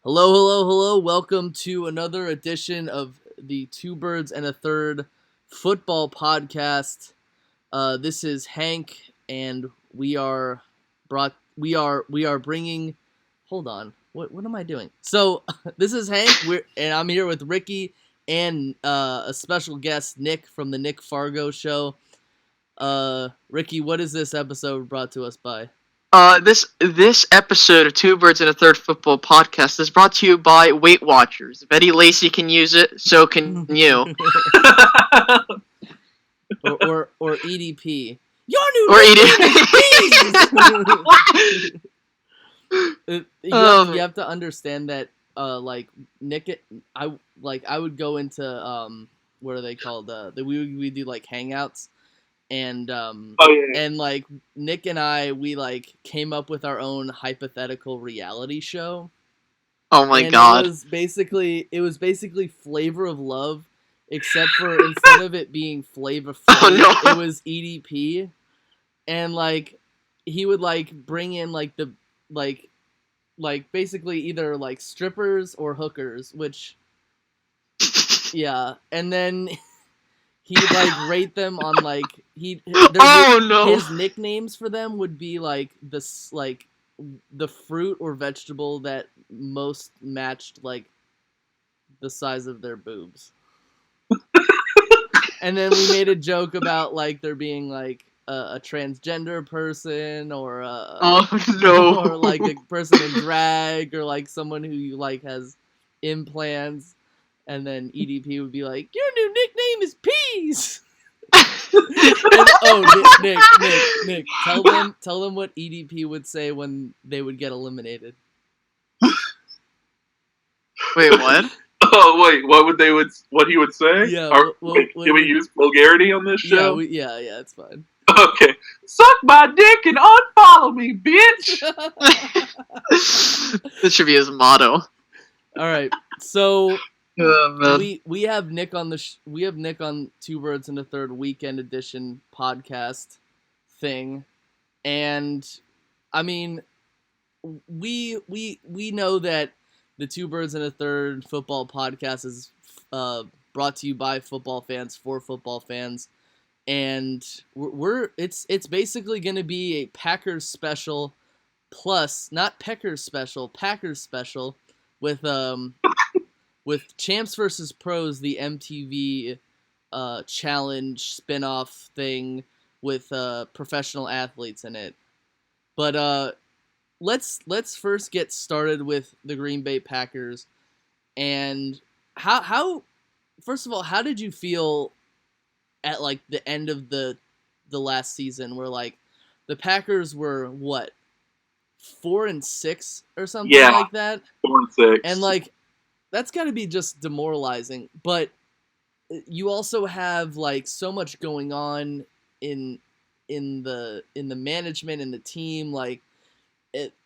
Hello, hello, hello. Welcome to another edition of the Two Birds and a Third football podcast. This is Hank, and we are bringing. Hold on, what am I doing? So this is Hank, and I'm here with Ricky and a special guest, Nick from the Nick Fargo show. Ricky, what is this episode brought to us by? This episode of Two Birds and a Third Football Podcast is brought to you by Weight Watchers. If Eddie Lacy can use it, so can you. or EDP. Your new Or EDP. You have to understand that like Nick, I would go into what are they called? We do like hangouts, and and like Nick and I, we like came up with our own hypothetical reality show. Oh my And god. it was basically Flavor of Love, except for instead of it being Flavor Flav, no. it was EDP. And like he would like bring in like the like basically either like strippers or hookers, which yeah, and then he'd like rate them on like his nicknames for them would be like this like the fruit or vegetable that most matched like the size of their boobs. And then we made a joke about like there being like a transgender person or or like a person in drag or like someone who like has implants, and then EDP would be like, your new nickname is Peas. Nick, tell them what EDP would say when they would get eliminated. Wait, what? Oh wait, what he would say? Yeah, can we use vulgarity on this show? Yeah, it's fine. Okay, suck my dick and unfollow me, bitch. This should be his motto. All right, so man. we have Nick on we have Nick on Two Birds and a Third Weekend Edition podcast thing, and I mean, we know that the Two Birds and a Third football podcast is brought to you by football fans for football fans, and it's basically going to be a Packers special plus not Packers special with with Champs versus Pros, the MTV challenge spin-off thing with professional athletes in it. But let's first get started with the Green Bay Packers. And how first of all, how did you feel at like the end of the last season where like the Packers were what 4-6 or something like that? 4-6. And like that's got to be just demoralizing, but you also have like so much going on in the management and the team, like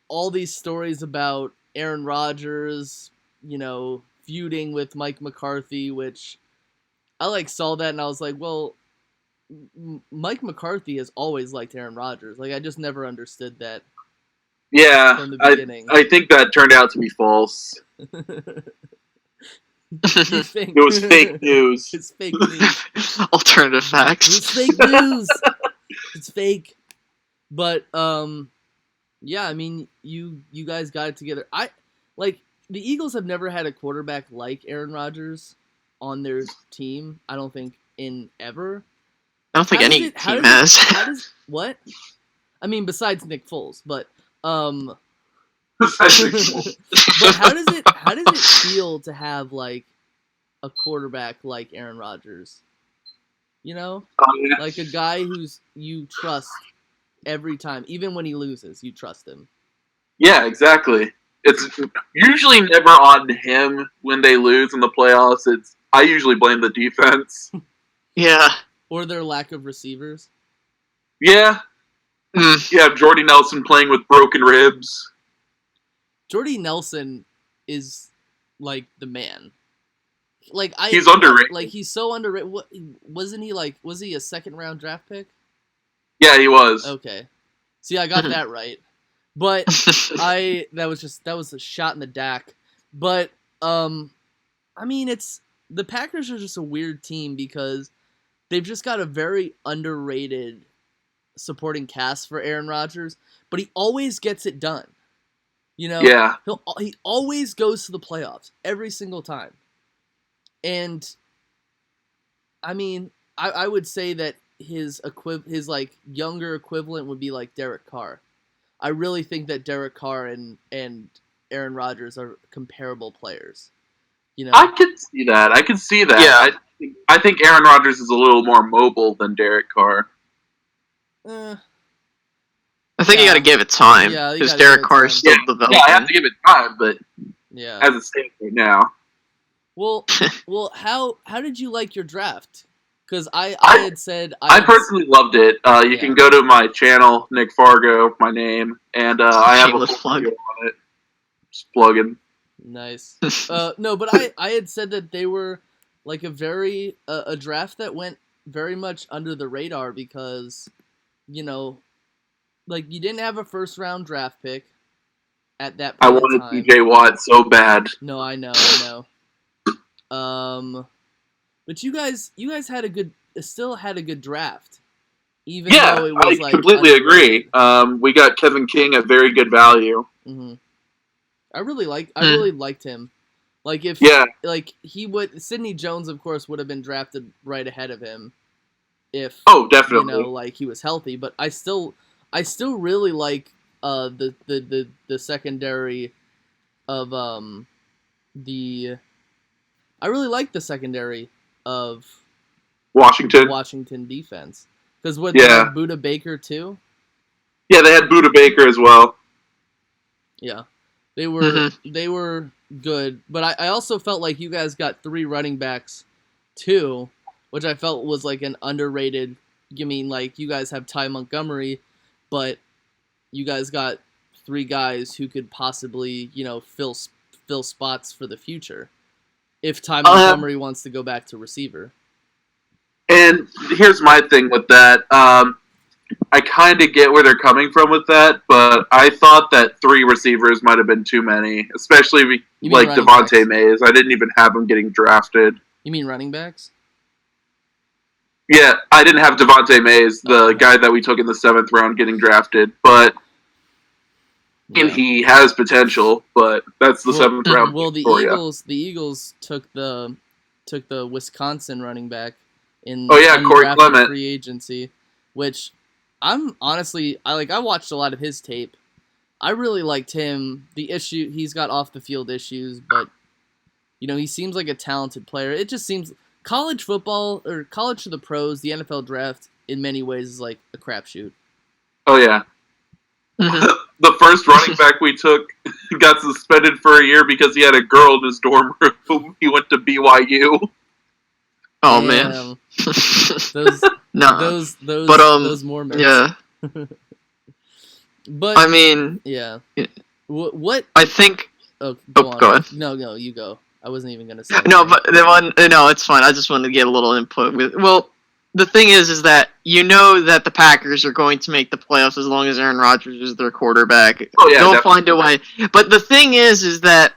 all these stories about Aaron Rodgers, feuding with Mike McCarthy, which I like saw that and I was like, well, Mike McCarthy has always liked Aaron Rodgers. Like I just never understood that. Yeah, from the beginning. I think that turned out to be false. It was fake news. It's fake news. Alternative facts. It's fake news. It's fake. But yeah, I mean, you guys got it together. The Eagles have never had a quarterback like Aaron Rodgers on their team. I don't think in ever. I don't think any team has. What? I mean, besides Nick Foles, but But how does it feel to have like a quarterback like Aaron Rodgers? Like a guy who's you trust every time, even when he loses, you trust him. Yeah, exactly. It's usually never on him when they lose in the playoffs. I usually blame the defense. Yeah. Or their lack of receivers. Yeah. You have Jordy Nelson playing with broken ribs. Jordy Nelson is like the man. Like he's underrated. Like he's so underrated. What wasn't he like? Was he a second round draft pick? Yeah, he was. Okay. See, I got that right. But that was a shot in the DAC. But I mean, the Packers are just a weird team because they've just got a very underrated supporting cast for Aaron Rodgers, but he always gets it done. You know, Yeah. he always goes to the playoffs every single time. And I mean, I would say that his like younger equivalent would be like Derek Carr. I really think that Derek Carr and Aaron Rodgers are comparable players. You know, I can see that. Yeah. I think Aaron Rodgers is a little more mobile than Derek Carr. eh, I think you Yeah. got to give it time Yeah, you because gotta Derek give it Carr is time. still Yeah, developing. I have to give it time, but yeah. as it stands right now, Well, how did you like your draft? Because I had said I personally loved it. You Yeah. can go to my channel, Nick Fargo, my name, and I have a Shameless full plug. video on it. Just plugging. Nice. No, but I had said that they were like a draft that went very much under the radar because, you know, like you didn't have a first round draft pick at that I point in wanted time. TJ Watt so bad. No, I know. But you guys still had a good draft, even Yeah, though it was I like completely agree. underrated. We got Kevin King at very good value. Mm-hmm. I really liked him. Like if Yeah. like Sidney Jones of course would have been drafted right ahead of him if Oh, definitely. like he was healthy, but I still really like the secondary of the I really like the secondary of Washington. Washington defense because what Yeah. they had Buda Baker too. Yeah, they had Buda Baker as well. Yeah, they were good, but I also felt like you guys got 3 running backs too, which I felt was like an underrated. You mean like you guys have Ty Montgomery, but you guys got 3 guys who could possibly fill spots for the future if Ty Montgomery wants to go back to receiver. And here's my thing with that. I kind of get where they're coming from with that, but I thought that 3 receivers might have been too many, especially like running Devontae backs? Mays. I didn't even have him getting drafted. You mean running backs? Yeah, I didn't have Devontae Mays, the Okay. guy that we took in the 7th round, getting drafted. But and he has potential, but that's the 7th round. Well, the for ya. Eagles took the Wisconsin running back in Oh, yeah, Corey undrafted Clement. free agency, which I'm honestly I watched a lot of his tape. I really liked him. He's got off the field issues, but he seems like a talented player. It just seems college football or college to the pros, the NFL draft in many ways is like a crapshoot. Oh yeah. The first running back we took got suspended for a year because he had a girl in his dorm room. He went to BYU. Oh man. Those Mormons. Yeah. But I mean, yeah. What? I think. Oh, go ahead. No, you go. I wasn't even gonna say. No, but no, it's fine. I just wanted to get a little input with. Well, the thing is that that the Packers are going to make the playoffs as long as Aaron Rodgers is their quarterback. Oh yeah, they'll definitely. find a way. But the thing is that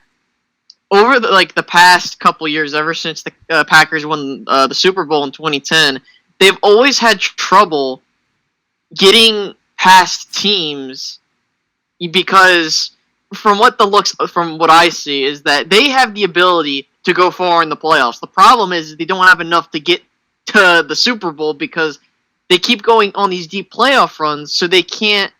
over the past couple years, ever since the Packers won the Super Bowl in 2010, they've always had trouble getting past teams because from what I see is that they have the ability to go far in the playoffs. The problem is they don't have enough to get to the Super Bowl because they keep going on these deep playoff runs, so they can't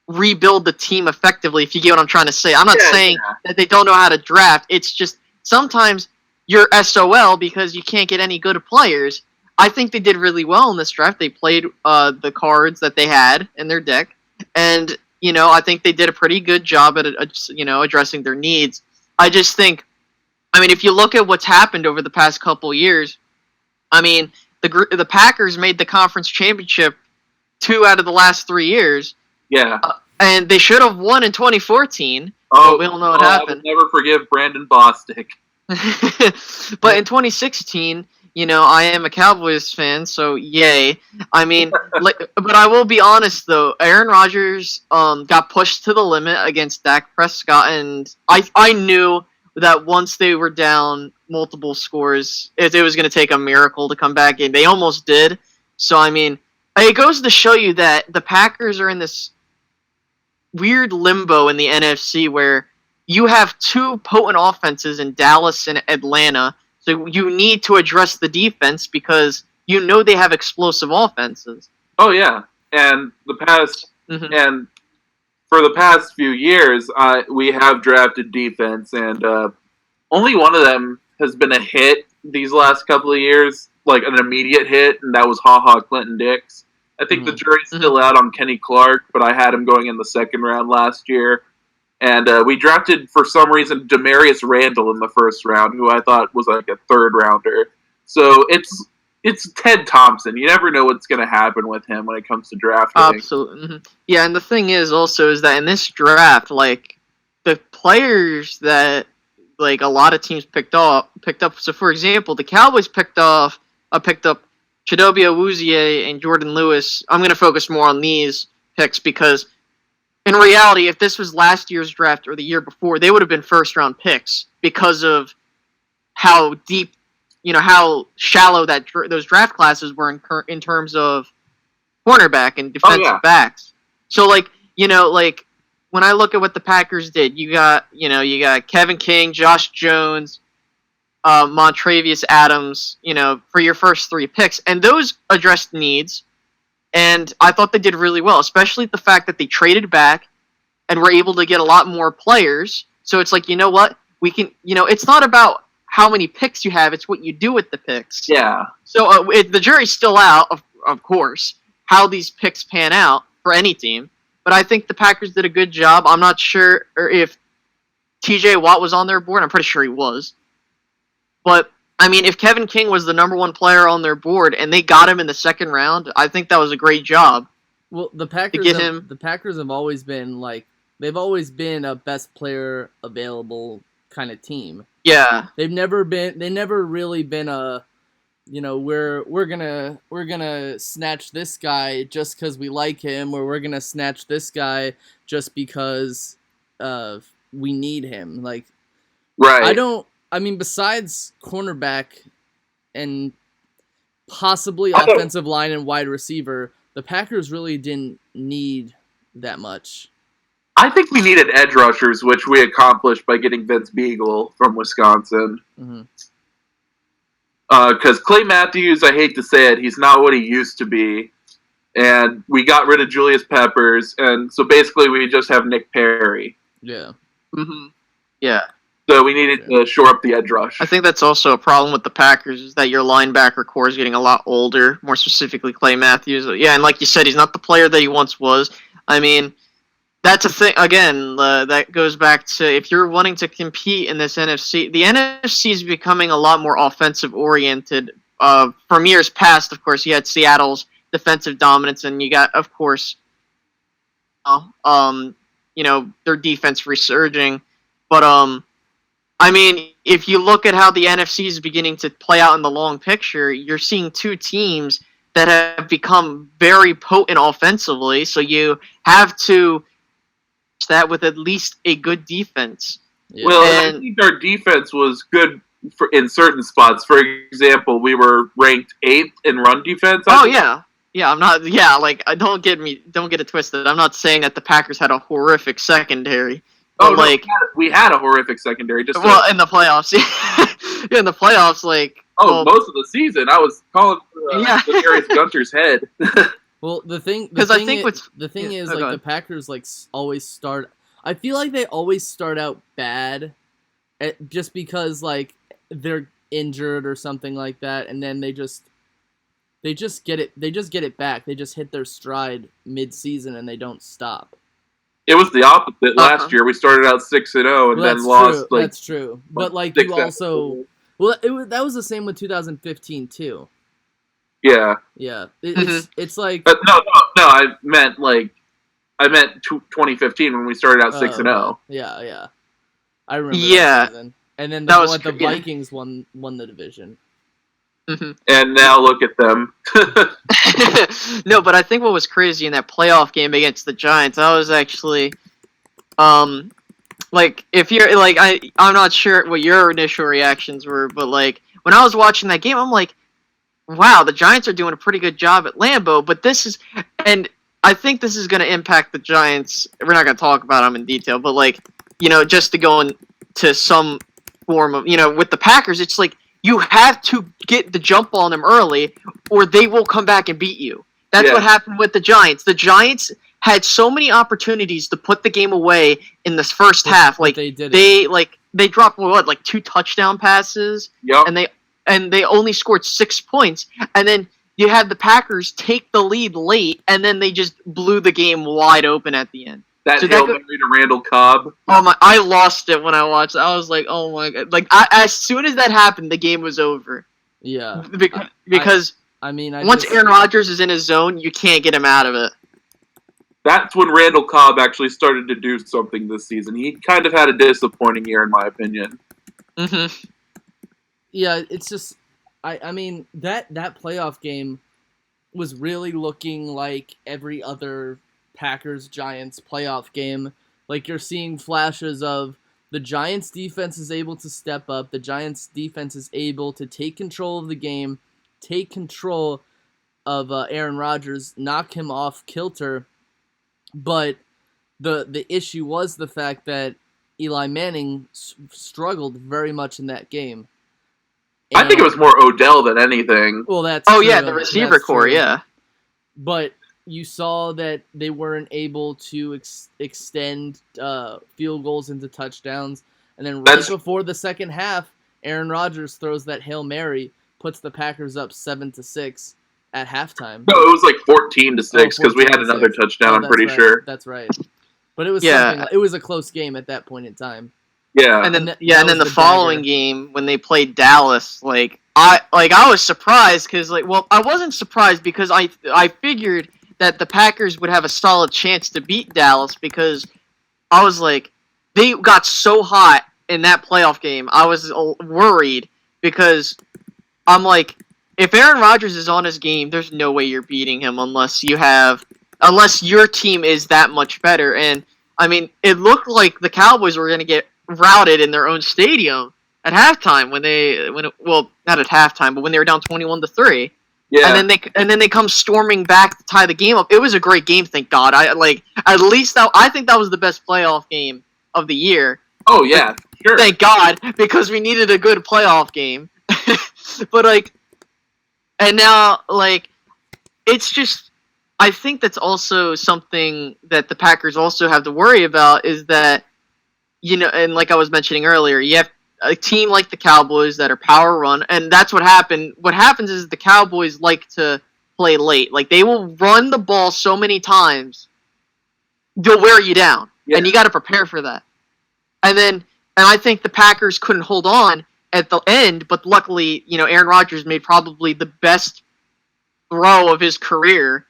rebuild the team effectively, if you get what I'm trying to say. I'm not saying that they don't know how to draft. It's just sometimes you're SOL because you can't get any good players. I think they did really well in this draft. They played the cards that they had in their deck, and I think they did a pretty good job at addressing their needs. I just think, if you look at what's happened over the past couple years, the Packers made the conference championship 2 out of the last 3 years. Yeah. And they should have won in 2014. Oh, but we don't know what happened. I will never forgive Brandon Bostic. But in 2016, I am a Cowboys fan, so yay. But I will be honest though, Aaron Rodgers got pushed to the limit against Dak Prescott, and I knew that once they were down multiple scores, it was going to take a miracle to come back, and they almost did. So, I mean, it goes to show you that the Packers are in this weird limbo in the NFC where you have two potent offenses in Dallas and Atlanta, so you need to address the defense because you know they have explosive offenses. Oh yeah, and and for the past few years, we have drafted defense, and only one of them has been a hit these last couple of years, like an immediate hit, and that was Clinton Dix. I think the jury's still out on Kenny Clark, but I had him going in the second round last year. And we drafted, for some reason, Demarius Randall in the first round, who I thought was like a third rounder. So it's Ted Thompson. You never know what's going to happen with him when it comes to drafting. Absolutely. Yeah, and the thing is also is that in this draft, like, the players that, like, a lot of teams picked up. So, for example, the Cowboys picked up Chidobe Awuzie and Jordan Lewis. I'm going to focus more on these picks because, in reality, if this was last year's draft or the year before, they would have been first-round picks because of how deep, how shallow those draft classes were in terms of cornerback and defensive backs. So, like, when I look at what the Packers did, you got Kevin King, Josh Jones, Montravius Adams, for your first three picks. And those addressed needs, and I thought they did really well, especially the fact that they traded back and were able to get a lot more players. So it's like, you know what? We can, it's not about how many picks you have, it's what you do with the picks. Yeah. So the jury's still out, of course, how these picks pan out for any team. But I think the Packers did a good job. I'm not sure if TJ Watt was on their board. I'm pretty sure he was. But, I mean, if Kevin King was the number one player on their board and they got him in the second round, I think that was a great job. Well, the Packers have always been, like, they've always been a best player available kind of team. Yeah. They never really been a, we're gonna snatch this guy just because we like him, or we're gonna snatch this guy just because we need him. Like, right. Besides cornerback and possibly offensive line and wide receiver, the Packers really didn't need that much. I think we needed edge rushers, which we accomplished by getting Vince Beagle from Wisconsin. Because Clay Matthews, I hate to say it, he's not what he used to be. And we got rid of Julius Peppers, and so basically we just have Nick Perry. Yeah. Yeah. So we needed to shore up the edge rush. I think that's also a problem with the Packers, is that your linebacker core is getting a lot older, more specifically Clay Matthews. Yeah, and like you said, he's not the player that he once was. I mean, that's a thing, again, that goes back to if you're wanting to compete in this NFC, the NFC is becoming a lot more offensive-oriented. From years past, of course, you had Seattle's defensive dominance, and you got, of course, their defense resurging. But, I mean, if you look at how the NFC is beginning to play out in the long picture, you're seeing two teams that have become very potent offensively, so you have to that with at least a good defense. Yeah. Well, I think our defense was good in certain spots. For example, we were ranked 8th in run defense. Yeah. I'm not. Yeah, like, don't get it twisted. I'm not saying that the Packers had a horrific secondary. Oh, no, we had a horrific secondary. In the playoffs, in the playoffs, like. Most of the season, I was calling for Darius Gunter's head. Well, the thing is, the Packers, like, always start. I feel like they always start out bad, just because, like, they're injured or something like that, and then they just get it. They just get it back. They just hit their stride mid-season and they don't stop. It was the opposite last year. We started out 6-0 and then lost. Like, that's true, but like you also. Well, that was the same with 2015 too. Yeah. Yeah. It's like. No. I meant 2015 when we started out 6-0. Yeah. I remember. That season. And then the Vikings won the division. Mm-hmm. And now look at them. No, but I think what was crazy in that playoff game against the Giants, I was actually, like if you're like I'm not sure what your initial reactions were, but like when I was watching that game, I'm like, wow, the Giants are doing a pretty good job at Lambeau, but this is, and I think this is going to impact the Giants. We're not going to talk about them in detail, but like, just to go into some form of, with the Packers, it's like you have to get the jump on them early, or they will come back and beat you. That's what happened with the Giants. The Giants had so many opportunities to put the game away in this first half. Like they dropped like 2 touchdown passes, and they only scored 6 points, and then you had the Packers take the lead late, and then they just blew the game wide open at the end. That Hail Mary to Randall Cobb. Oh my! I lost it when I watched it. I was like, oh my god! Like as soon as that happened, the game was over. Yeah. Because once Aaron Rodgers is in his zone, you can't get him out of it. That's when Randall Cobb actually started to do something this season. He kind of had a disappointing year, in my opinion. Mm-hmm. Yeah, it's just, that playoff game was really looking like every other Packers-Giants playoff game. Like, you're seeing flashes of the Giants' defense is able to step up, the Giants' defense is able to take control of the game, take control of Aaron Rodgers, knock him off kilter, but the issue was the fact that Eli Manning struggled very much in that game. I think it was more Odell than anything. Well, that's true. Yeah, the receiver core, yeah. But you saw that they weren't able to extend field goals into touchdowns, and then before the second half, Aaron Rodgers throws that Hail Mary, puts the Packers up 7-6 at halftime. No, it was like 14-6 because we had another touchdown. I'm pretty sure. That's right. But it was it was a close game at that point in time. Yeah, and then the following game when they played Dallas, I was surprised because I wasn't surprised because I figured that the Packers would have a solid chance to beat Dallas because I was like, they got so hot in that playoff game. I was worried because I'm like, if Aaron Rodgers is on his game, there's no way you're beating him unless your team is that much better. And it looked like the Cowboys were going to get routed in their own stadium at halftime not at halftime, but when they were down 21-3. Yeah. And then they come storming back to tie the game up. It was a great game, thank God. I think that was the best playoff game of the year. Oh yeah, sure. Thank God, because we needed a good playoff game. But and now it's just, I think that's also something that the Packers also have to worry about is that, and like I was mentioning earlier, you have a team like the Cowboys that are power run, and that's what happened. What happens is the Cowboys like to play late. Like, they will run the ball so many times, they'll wear you down, and you got to prepare for that. And I think the Packers couldn't hold on at the end, but luckily, Aaron Rodgers made probably the best throw of his career,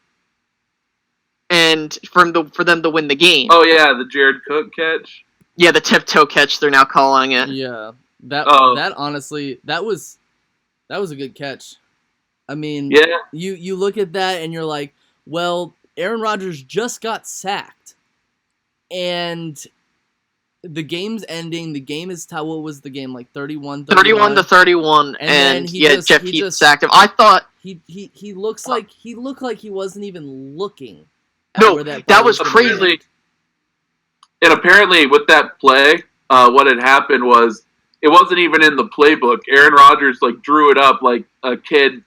and for them to win the game. Oh yeah, the Jared Cook catch. Yeah, the tiptoe catch they're now calling it. Yeah, that honestly, that was a good catch. You look at that and you're like, well, Aaron Rodgers just got sacked, and the game's ending. The game is what was the game, like 31-31? 31-31, and Jeff Heath sacked him. I thought he looked like he wasn't even looking. No, that was crazy. And apparently, with that play, what had happened was it wasn't even in the playbook. Aaron Rodgers drew it up like a kid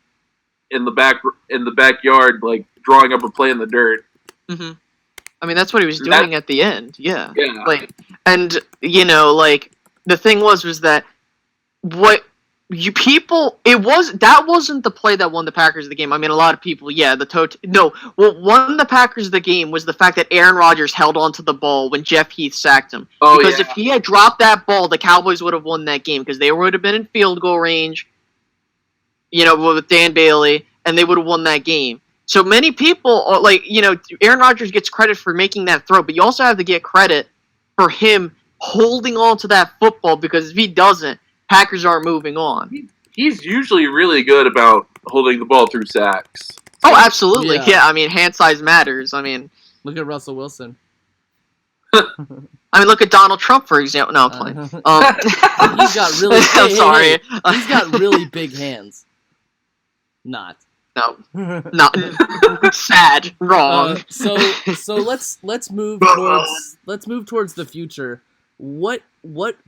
in the backyard, drawing up a play in the dirt. Mm-hmm. That's what he was doing at the end. Yeah. Yeah. The thing was that that wasn't the play that won the Packers the game. A lot of people, what won the Packers the game was the fact that Aaron Rodgers held onto the ball when Jeff Heath sacked him. Because if he had dropped that ball, the Cowboys would have won that game because they would have been in field goal range, with Dan Bailey, and they would have won that game. So many people, Aaron Rodgers gets credit for making that throw, but you also have to get credit for him holding on to that football because if he doesn't, Packers aren't moving on. He's usually really good about holding the ball through sacks. Oh, absolutely. Yeah, hand size matters. Look at Russell Wilson. I mean, look at Donald Trump, for example. No, I'm playing. He's got really. I'm sorry. He's got really big hands. Not. No. Not sad. Wrong. So let's move towards the future. What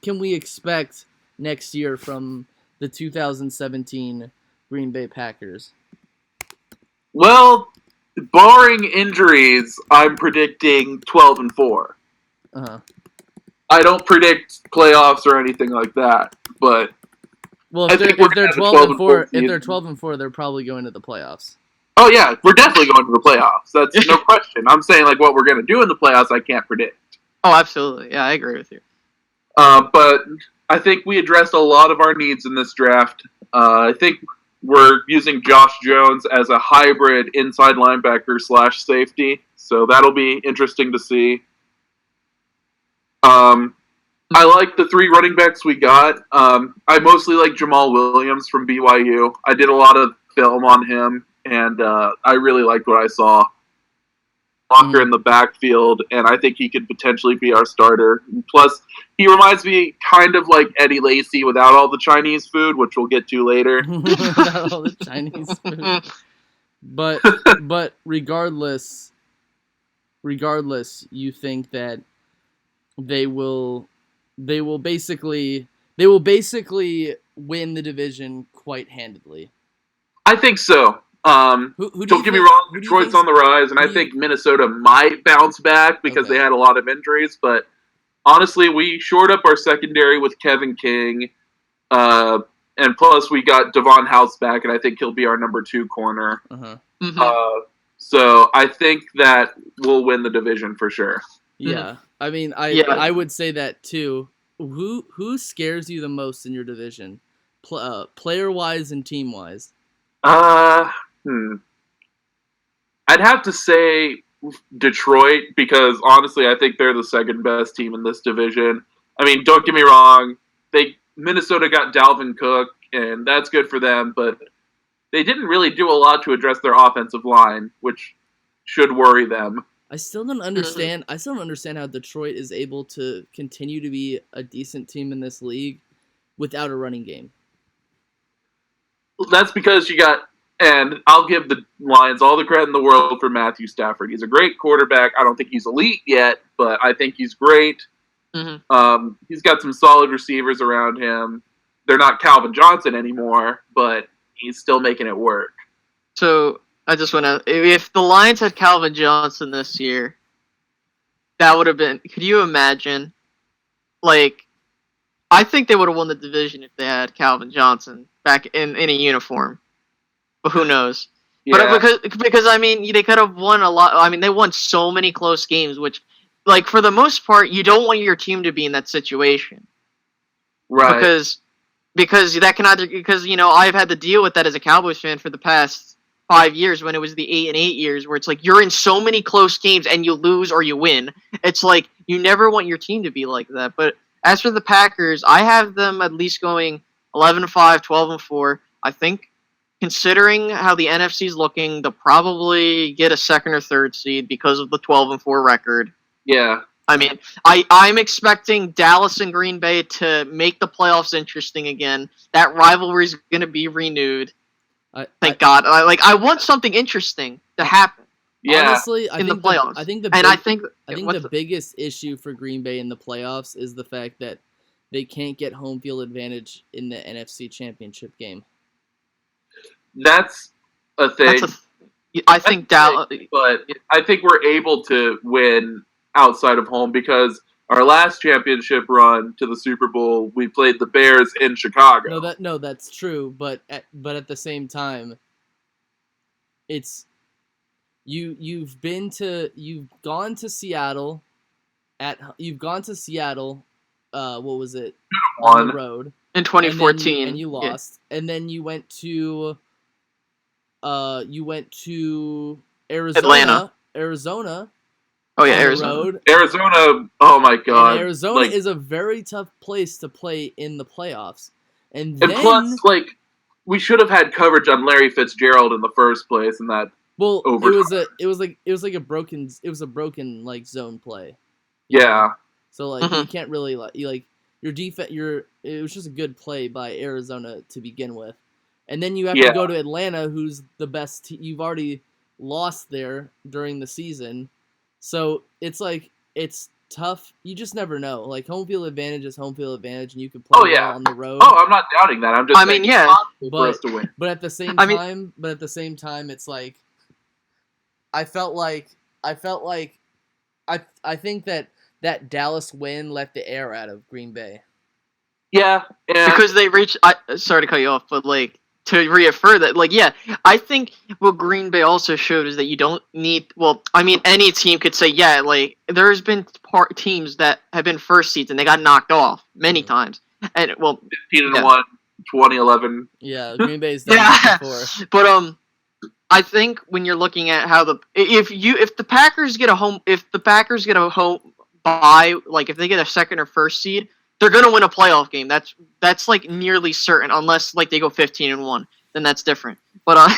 can we expect next year from the 2017 Green Bay Packers? Well, barring injuries, I'm predicting 12-4. Uh-huh. I don't predict playoffs or anything like that, but well, if they're 12-4, if they're 12-4, they're probably going to the playoffs. Oh yeah, we're definitely going to the playoffs. That's no question. I'm saying like what we're going to do in the playoffs, I can't predict. Oh, absolutely. Yeah, I agree with you. But I think we addressed a lot of our needs in this draft. I think we're using Josh Jones as a hybrid inside linebacker / safety, so that'll be interesting to see. I like the 3 running backs we got. I mostly like Jamal Williams from BYU. I did a lot of film on him, and I really liked what I saw. Walker in the backfield, and I think he could potentially be our starter. Plus, he reminds me kind of like Eddie Lacy without all the Chinese food, which we'll get to later. Without all the Chinese food. But regardless, you think that they will basically win the division quite handedly. I think so. Don't get me wrong, Detroit's on the rise, and I think Minnesota might bounce back because they had a lot of injuries, but honestly, we shored up our secondary with Kevin King, and plus we got Devon House back, and I think he'll be our number 2 corner. Uh-huh. Mm-hmm. So I think that we'll win the division for sure. Yeah, I mean, I would say that too. Who scares you the most in your division, player-wise and team-wise? I'd have to say Detroit because honestly, I think they're the second best team in this division. I mean, don't get me wrong, Minnesota got Dalvin Cook, and that's good for them, but they didn't really do a lot to address their offensive line, which should worry them. I still don't understand how Detroit is able to continue to be a decent team in this league without a running game. That's because you got, and I'll give the Lions all the credit in the world for Matthew Stafford. He's a great quarterback. I don't think he's elite yet, but I think he's great. Mm-hmm. He's got some solid receivers around him. They're not Calvin Johnson anymore, but he's still making it work. So I just want to, if the Lions had Calvin Johnson this year, that would have been, could you imagine? Like, I think they would have won the division if they had Calvin Johnson back in a uniform. But who knows? Yeah. But because I mean, they could have won a lot. I mean, they won so many close games, which, like, for the most part, you don't want your team to be in that situation. Right. Because that can either, because, you know, I've had to deal with that as a Cowboys fan for the past 5 years when it was the 8-8 years where it's like you're in so many close games and you lose or you win. It's like you never want your team to be like that. But as for the Packers, I have them at least going 11-5, 12-4. I think considering how the NFC is looking, they'll probably get a 2nd or 3rd seed because of the 12-4 record. Yeah. I mean, I'm expecting Dallas and Green Bay to make the playoffs interesting again. That rivalry is going to be renewed. Thank God. I want something interesting to happen. Yeah. Honestly, I think the playoffs. I think the biggest issue for Green Bay in the playoffs is the fact that they can't get home field advantage in the NFC Championship game. That's a thing. I think Dallas, but I think we're able to win outside of home because our last championship run to the Super Bowl, we played the Bears in Chicago. That's true, but at the same time, it's you've gone to Seattle. What was it? On the road in 2014, and you lost, and then you went to Arizona. Oh yeah, Arizona. Arizona. Oh my God. And Arizona is a very tough place to play in the playoffs, and plus, we should have had coverage on Larry Fitzgerald in the first place, and that. Well, overtime. it was like a broken zone play. Yeah. So like you can't really your defense. It was just a good play by Arizona to begin with, and then you have to go to Atlanta, who's the best. You've already lost there during the season, so it's like it's tough. You just never know. Like home field advantage is home field advantage, and you can play well on the road. Oh, I'm not doubting that. I'm just. I mean, yeah. For us to win. But at the same time, it's like I think that Dallas win let the air out of Green Bay. Yeah. Because they reached. Sorry to cut you off, but like to reaffirm that, like, yeah, I think what Green Bay also showed is that you don't need. Well, I mean, any team could say, yeah, like there's been teams that have been first seeds and they got knocked off many times, and 15-1, 2011. Yeah, Green Bay's done that before. But I think when you're looking at how if the Packers get a home bye, like if they get a second or first seed, they're gonna win a playoff game. That's like nearly certain, unless like they go 15-1, then that's different. But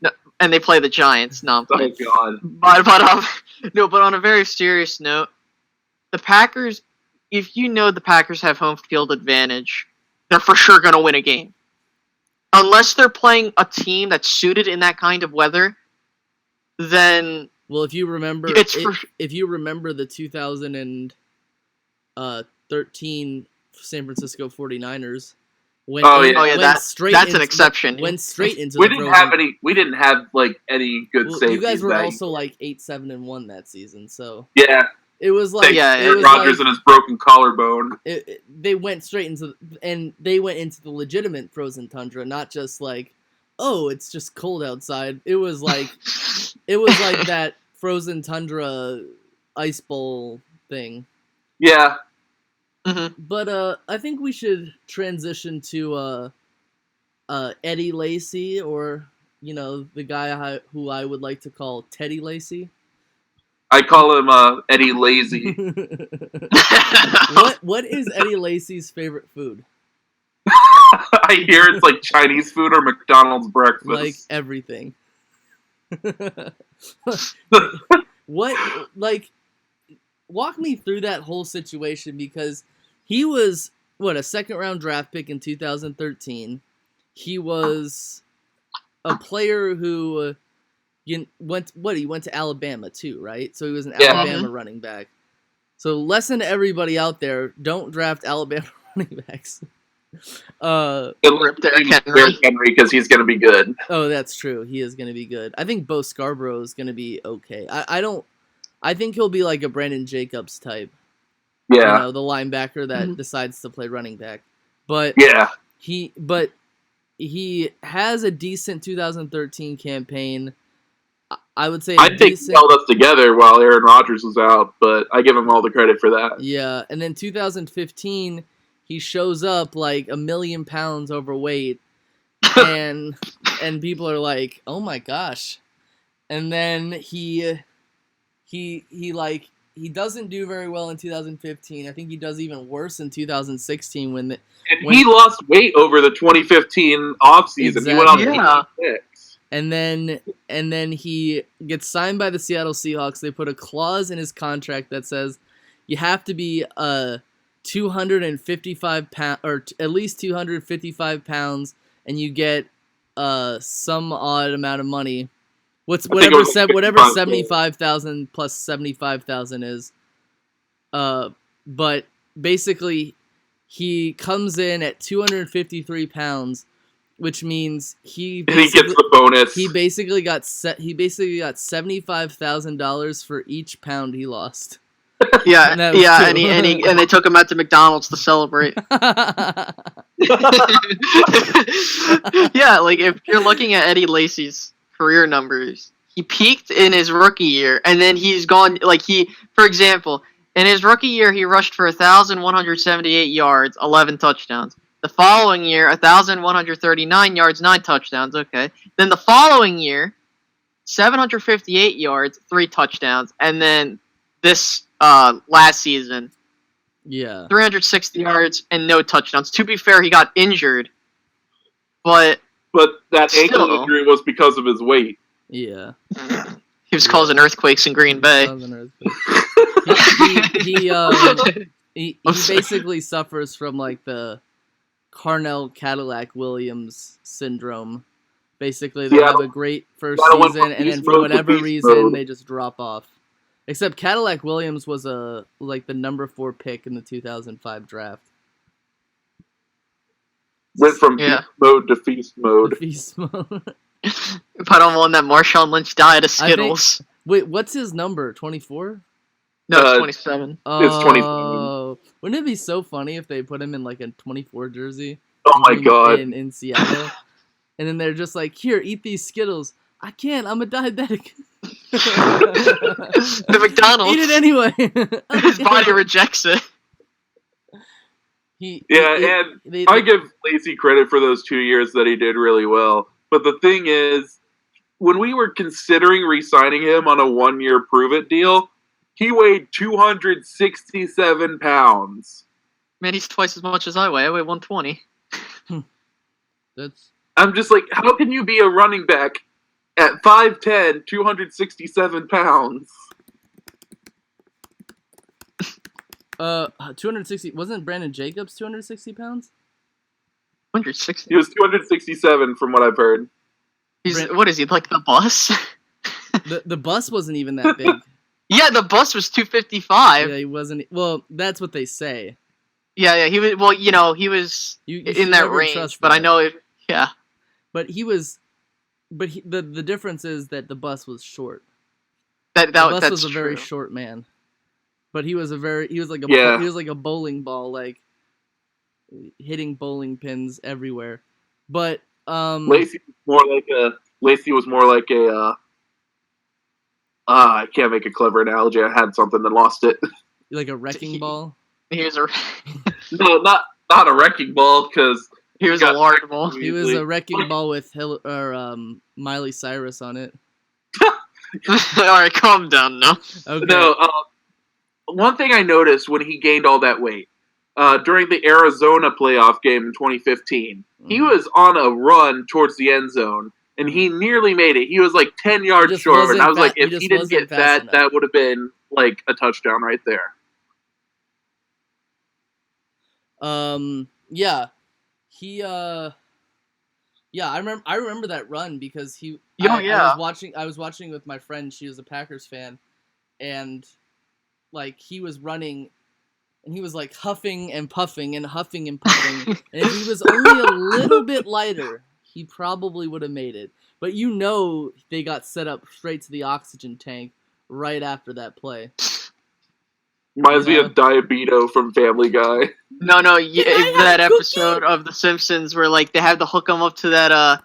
no, and they play the Giants. No, oh God. But on a very serious note, the Packers. If you know the Packers have home field advantage, they're for sure gonna win a game. Unless they're playing a team that's suited in that kind of weather, then if you remember, the 2013 San Francisco 49ers, that's an exception. Went straight into. We didn't have like any good safeties. You guys were also like 8-7-1 that season, so yeah. It was like Aaron Rodgers and his broken collarbone. They went straight into the legitimate frozen tundra, not just like, oh, it's just cold outside. It was like that frozen tundra ice bowl thing. Yeah. Mm-hmm. But I think we should transition to Eddie Lacy, or the guy who I would like to call Teddy Lacy. I call him Eddie Lazy. What is Eddie Lacy's favorite food? I hear it's like Chinese food or McDonald's breakfast. Like everything. Walk me through that whole situation, because he was a second round draft pick in 2013. He was a player who went to Alabama too, right? So he was an Alabama running back. So lesson to everybody out there: don't draft Alabama running backs. Rip Derrick Henry, because he's going to be good. Oh, that's true. He is going to be good. I think Bo Scarborough is going to be okay. I think he'll be like a Brandon Jacobs type. Yeah. The linebacker that decides to play running back. But yeah. He has a decent 2013 campaign. I would say I think he held us together while Aaron Rodgers was out, but I give him all the credit for that. Yeah, and then 2015, he shows up like 1 million pounds overweight, and people are like, "Oh my gosh!" And then he doesn't do very well in 2015. I think he does even worse in 2016 when he lost weight over the 2015 offseason. Exactly. He went on 6. And then he gets signed by the Seattle Seahawks. They put a clause in his contract that says you have to be 255 pounds, or at least 255 pounds, and you get some odd amount of money. Whatever 75,000 plus 75,000 is. But basically, he comes in at 253 pounds. Which means he gets the bonus. He basically got $75,000 for each pound he lost. Yeah, and they took him out to McDonald's to celebrate. Yeah, like if you're looking at Eddie Lacy's career numbers, he peaked in his rookie year, and then he's gone. For example, in his rookie year, he rushed for 1,178 yards, 11 touchdowns. The following year, 1,139 yards, 9 touchdowns. Okay. Then the following year, 758 yards, 3 touchdowns. And then this last season, 360 yards and no touchdowns. To be fair, he got injured, but that ankle injury was because of his weight. Yeah. He was causing earthquakes in Green Bay. He basically suffers from like the Carnell Cadillac Williams syndrome. Basically, they have a great first season, and then for whatever reason, they just drop off. Except Cadillac Williams was the number 4 pick in the 2005 draft. Went from beast mode to feast mode. Feast mode. Put on one that Marshawn Lynch died of Skittles. Wait, what's his number? 24? No, it's 27. It's 27. Wouldn't it be so funny if they put him in like a 24 jersey? Oh my god. In Seattle. And then they're just like, here, eat these Skittles. I can't, I'm a diabetic. The McDonald's. Eat it anyway. His body rejects it. I give Lacy credit for those 2 years that he did really well. But the thing is, when we were considering re-signing him on a 1-year prove-it deal, he weighed 267 pounds. Man, he's twice as much as I weigh. I weigh 120. I'm just like, how can you be a running back at 5'10", 267 pounds? 260. Wasn't Brandon Jacobs 260 pounds? 260. He was 267 from what I've heard. What is he, like the bus? the bus wasn't even that big. Yeah, the bus was 255. Yeah, he wasn't. Well, that's what they say. Yeah, he was. Well, he was in that range. But I know it. Yeah. But he was. But the difference is that the bus was short. The bus was a very short man. But he was like a bowling ball, like hitting bowling pins everywhere. But Lacy was more like a I can't make a clever analogy. I had something and lost it. Like a wrecking ball? He was No, not a wrecking ball, because he was a large ball. He was a wrecking ball with Miley Cyrus on it. Alright, calm down now. Okay. No, one thing I noticed when he gained all that weight, during the Arizona playoff game in 2015, he was on a run towards the end zone, and he nearly made it. He was like 10 yards short, and I was like, if he didn't get that, that would have been like a touchdown right there. Yeah. I remember that run because I was watching with my friend. She was a Packers fan, and like he was running, and he was like huffing and puffing and huffing and puffing. And if he was only a little bit lighter, he probably would have made it. But they got set up straight to the oxygen tank right after that play. Reminds me of Diabito from Family Guy. No, that episode of The Simpsons where like they had to hook him up to that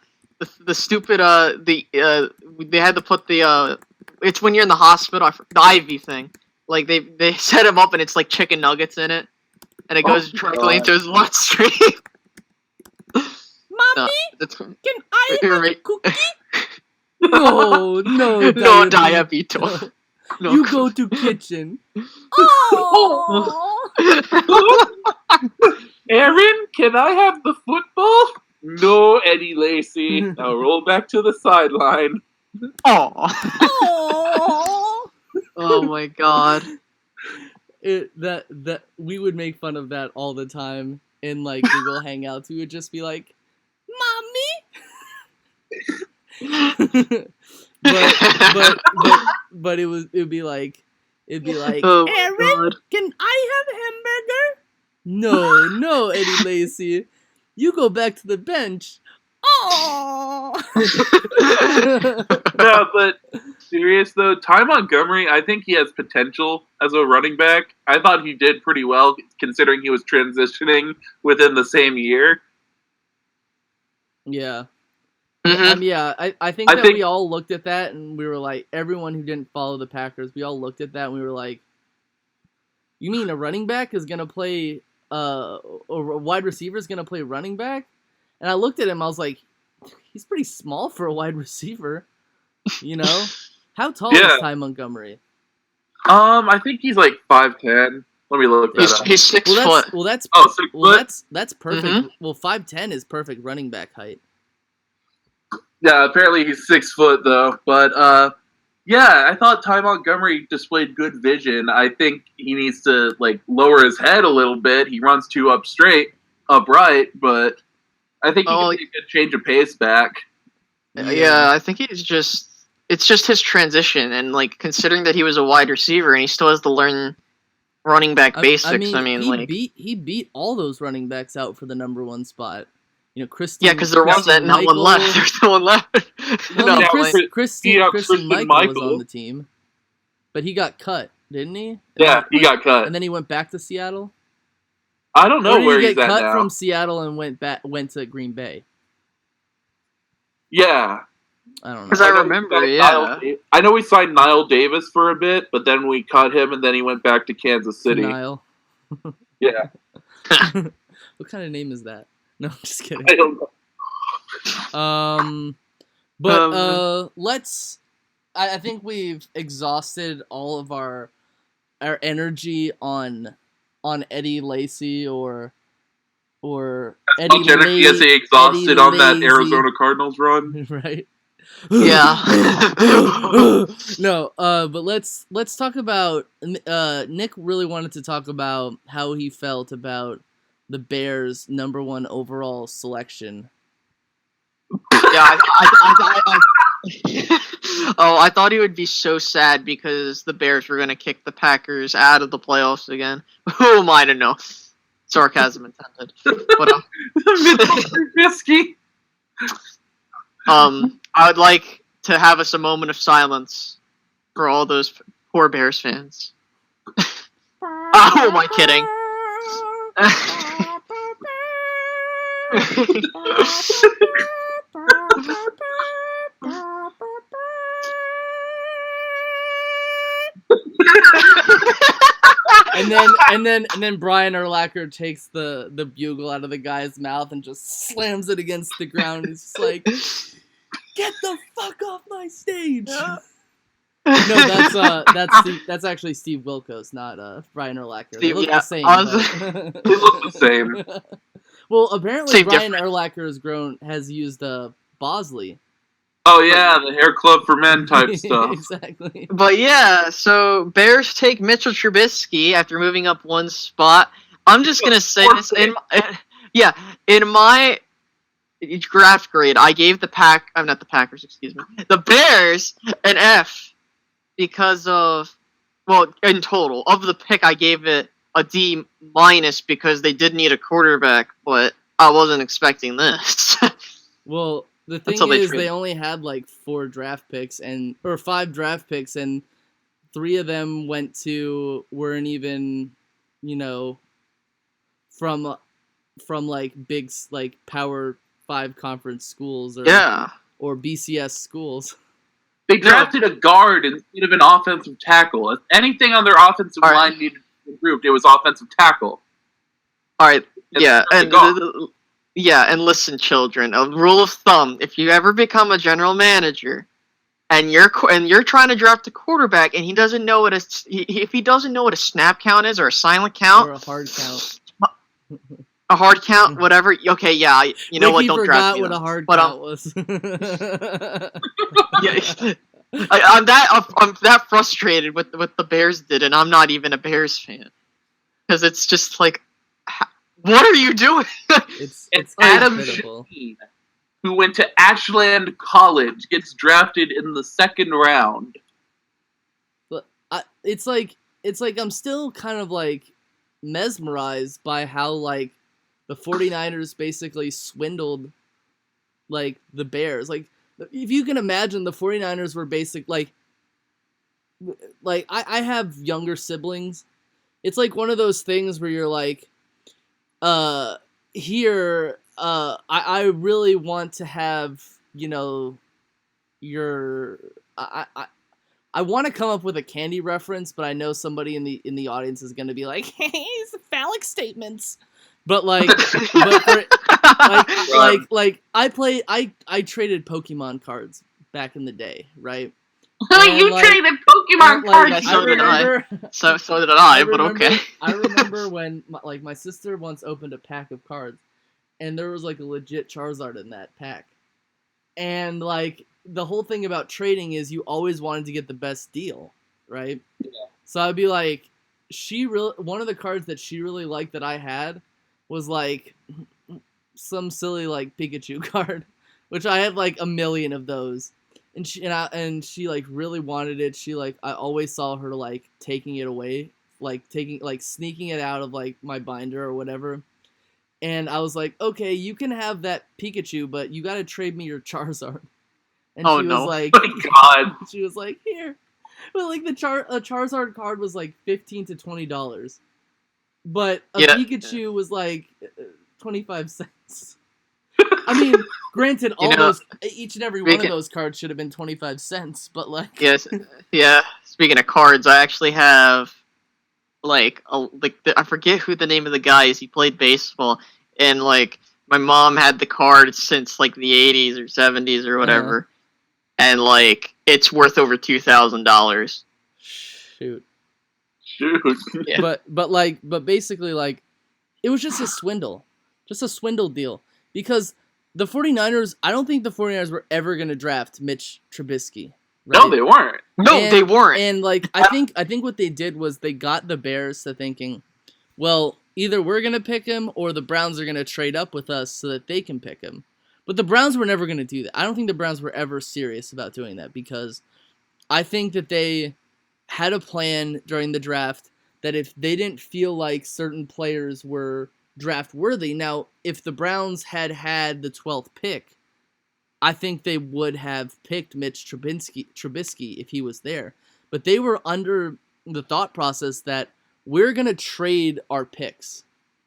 the stupid they had to put the it's when you're in the hospital, the IV thing. Like they set him up and it's like chicken nuggets in it, and it goes directly into his bloodstream. Mommy, can I have a cookie? No, Diabito. No. You go to kitchen. Oh. Aaron, can I have the football? No, Eddie Lacy. Now roll back to the sideline. Oh my god. That we would make fun of that all the time in like Google Hangouts. We would just be like, "Mommy." but it would be like Aaron, God. Can I have hamburger? No, Eddie Lacy. You go back to the bench. Oh. No, but serious though, Ty Montgomery, I think he has potential as a running back. I thought he did pretty well considering he was transitioning within the same year. Yeah. Mm-hmm. I think we all looked at that and we were like, everyone who didn't follow the Packers, we all looked at that and we were like, you mean a running back is going to play, or a wide receiver is going to play running back? And I looked at him, I was like, he's pretty small for a wide receiver, you know? How tall is Ty Montgomery? I think he's like 5'10". Let me look that up. He's 6 foot. That's perfect. Mm-hmm. Well, 5'10" is perfect running back height. Yeah, apparently he's 6 foot though. But Yeah, I thought Ty Montgomery displayed good vision. I think he needs to lower his head a little bit. He runs too upright, but I think he can make a change of pace back. Yeah, I think it's just his transition, and considering that he was a wide receiver and he still has to learn running back basics. He beat all those running backs out for the number 1 spot. Christian. Yeah, because there wasn't not one left. There's no one left. Christian Michael was on the team, but he got cut, didn't he? He got cut, and then he went back to Seattle. I don't know where he's at now. He got cut from Seattle and went to Green Bay. Yeah, I don't know. Because I remember, I know we signed Niall Davis for a bit, but then we cut him, and then he went back to Kansas City. Niall. Yeah. What kind of name is that? No, I'm just kidding. I don't know. Let's. I think we've exhausted all of our energy on Eddie Lacy or Eddie much energy as he exhausted on that Arizona Cardinals run. Right. Yeah. No. But let's talk about. Nick really wanted to talk about how he felt about the Bears' number 1 overall selection. Yeah, I thought he would be so sad because the Bears were going to kick the Packers out of the playoffs again. Who am I to know? Sarcasm intended. But, Risky. I would like to have us a moment of silence for all those poor Bears fans. Oh, am I kidding? and then Brian Urlacher takes the bugle out of the guy's mouth and just slams it against the ground. He's just like, "Get the fuck off my stage!" No, that's actually Steve Wilkos, not Brian Urlacher. They look the same. They look the same. Well, apparently Brian Urlacher has used Bosley. Oh yeah, the hair club for men type stuff. Exactly. But yeah, so Bears take Mitchell Trubisky after moving up 1 spot. I'm just gonna say this in my draft grade, I gave the Bears an F because of in total of the pick I gave it a D- because they did need a quarterback, but I wasn't expecting this. Well, the thing is, they only had 5 draft picks, and 3 of them weren't even, from big Power 5 conference schools or BCS schools. They drafted a guard instead of an offensive tackle. If anything on their offensive line needed to be improved, it was offensive tackle. All right, and listen, children. A rule of thumb: if you ever become a general manager, and you're trying to draft a quarterback, and he doesn't know if he doesn't know what a snap count is or a silent count or a hard count. A hard count, whatever. Okay, yeah, you know what? Don't draft me. What a hard count was. Yeah, I'm that frustrated with what the Bears did, and I'm not even a Bears fan because it's just what are you doing? It's Adam Sheen, who went to Ashland College, gets drafted in the 2nd round. But it's like I'm still kind of mesmerized by how the 49ers basically swindled the Bears. If you can imagine, the 49ers were I have younger siblings. It's one of those things where you're I really want to have, I want to come up with a candy reference, but I know somebody in the audience is going to be like, "Hey, it's phallic statements." But I traded Pokemon cards back in the day, right? You traded Pokemon cards. So did I. But okay. I remember when my sister once opened a pack of cards, and there was a legit Charizard in that pack, and the whole thing about trading is you always wanted to get the best deal, right? Yeah. So I'd be like, one of the cards that she really liked that I had was like some silly like Pikachu card, which I had like a million of those, and she like really wanted it. She like I always saw her like taking it away, like sneaking it out of like my binder or whatever. And I was like, okay, you can have that Pikachu, but you gotta trade me your Charizard. And Oh, she was no. like, Oh my God. she was like, here. But like a Charizard card was like $15 to $20, but a Pikachu was like 25 cents. I mean, granted, each and every one of those cards should have been 25 cents, but like, yes, yeah. Speaking of cards, I actually have like I forget who the name of the guy is. He played baseball, and like my mom had the card since like the 80s or 70s or whatever. And like it's worth over $2,000. Shoot. Yeah. But basically like it was just a swindle deal, because the 49ers, I don't think the 49ers were ever going to draft Mitch Trubisky. Right? No, they weren't. They weren't. And like I think what they did was they got the Bears to thinking, well, either we're going to pick him or the Browns are going to trade up with us so that they can pick him. But the Browns were never going to do that. I don't think the Browns were ever serious about doing that, because I think that they had a plan during the draft that if they didn't feel like certain players were draft worthy, now if the Browns had the 12th pick, I think they would have picked Mitch Trubisky if he was there. But they were under the thought process that we're going to trade our picks.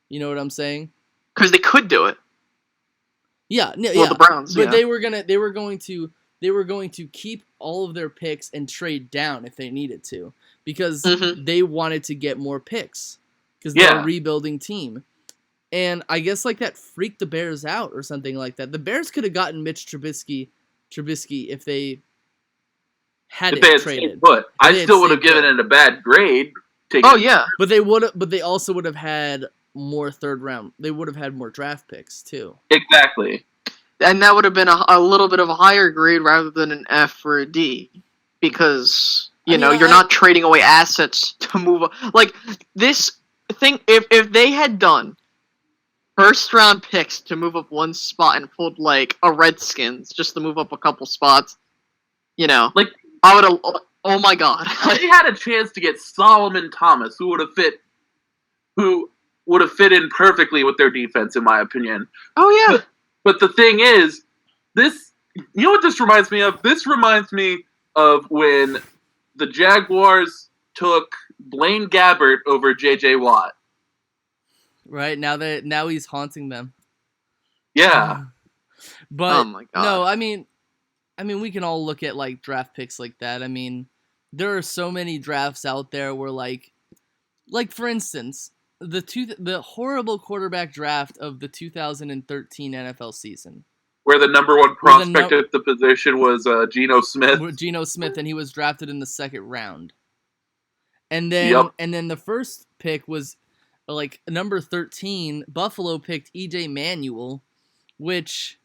You know what I'm saying? Because they could do it. Yeah, the Browns. But they were going to keep all of their picks and trade down if they needed to, because they wanted to get more picks because they're a rebuilding team. And I guess like that freaked the Bears out or something like that. The Bears could have gotten Mitch Trubisky if they had traded. Put. I still would have given it a bad grade. But they also would have had more third round. They would have had more draft picks too. Exactly. And that would have been a little bit of a higher grade rather than an F or a D, because you're not trading away assets to move up. Like this thing, if they had done first round picks to move up one spot and pulled like a Redskins just to move up a couple spots, like I would have. Oh my God! They had a chance to get Solomon Thomas, who would have fit in perfectly with their defense, in my opinion. Oh yeah. But the thing is, this. You know what this reminds me of? This reminds me of when the Jaguars took Blaine Gabbert over J.J. Watt. Right, now he's haunting them. Yeah. But oh my God. No, I mean we can all look at like draft picks like that. I mean, there are so many drafts out there where like for instance, the horrible quarterback draft of the 2013 NFL season, where the number one prospect at the position was Geno Smith. Geno Smith, and he was drafted in the second round. And then the first pick was like number 13. Buffalo picked E.J. Manuel, which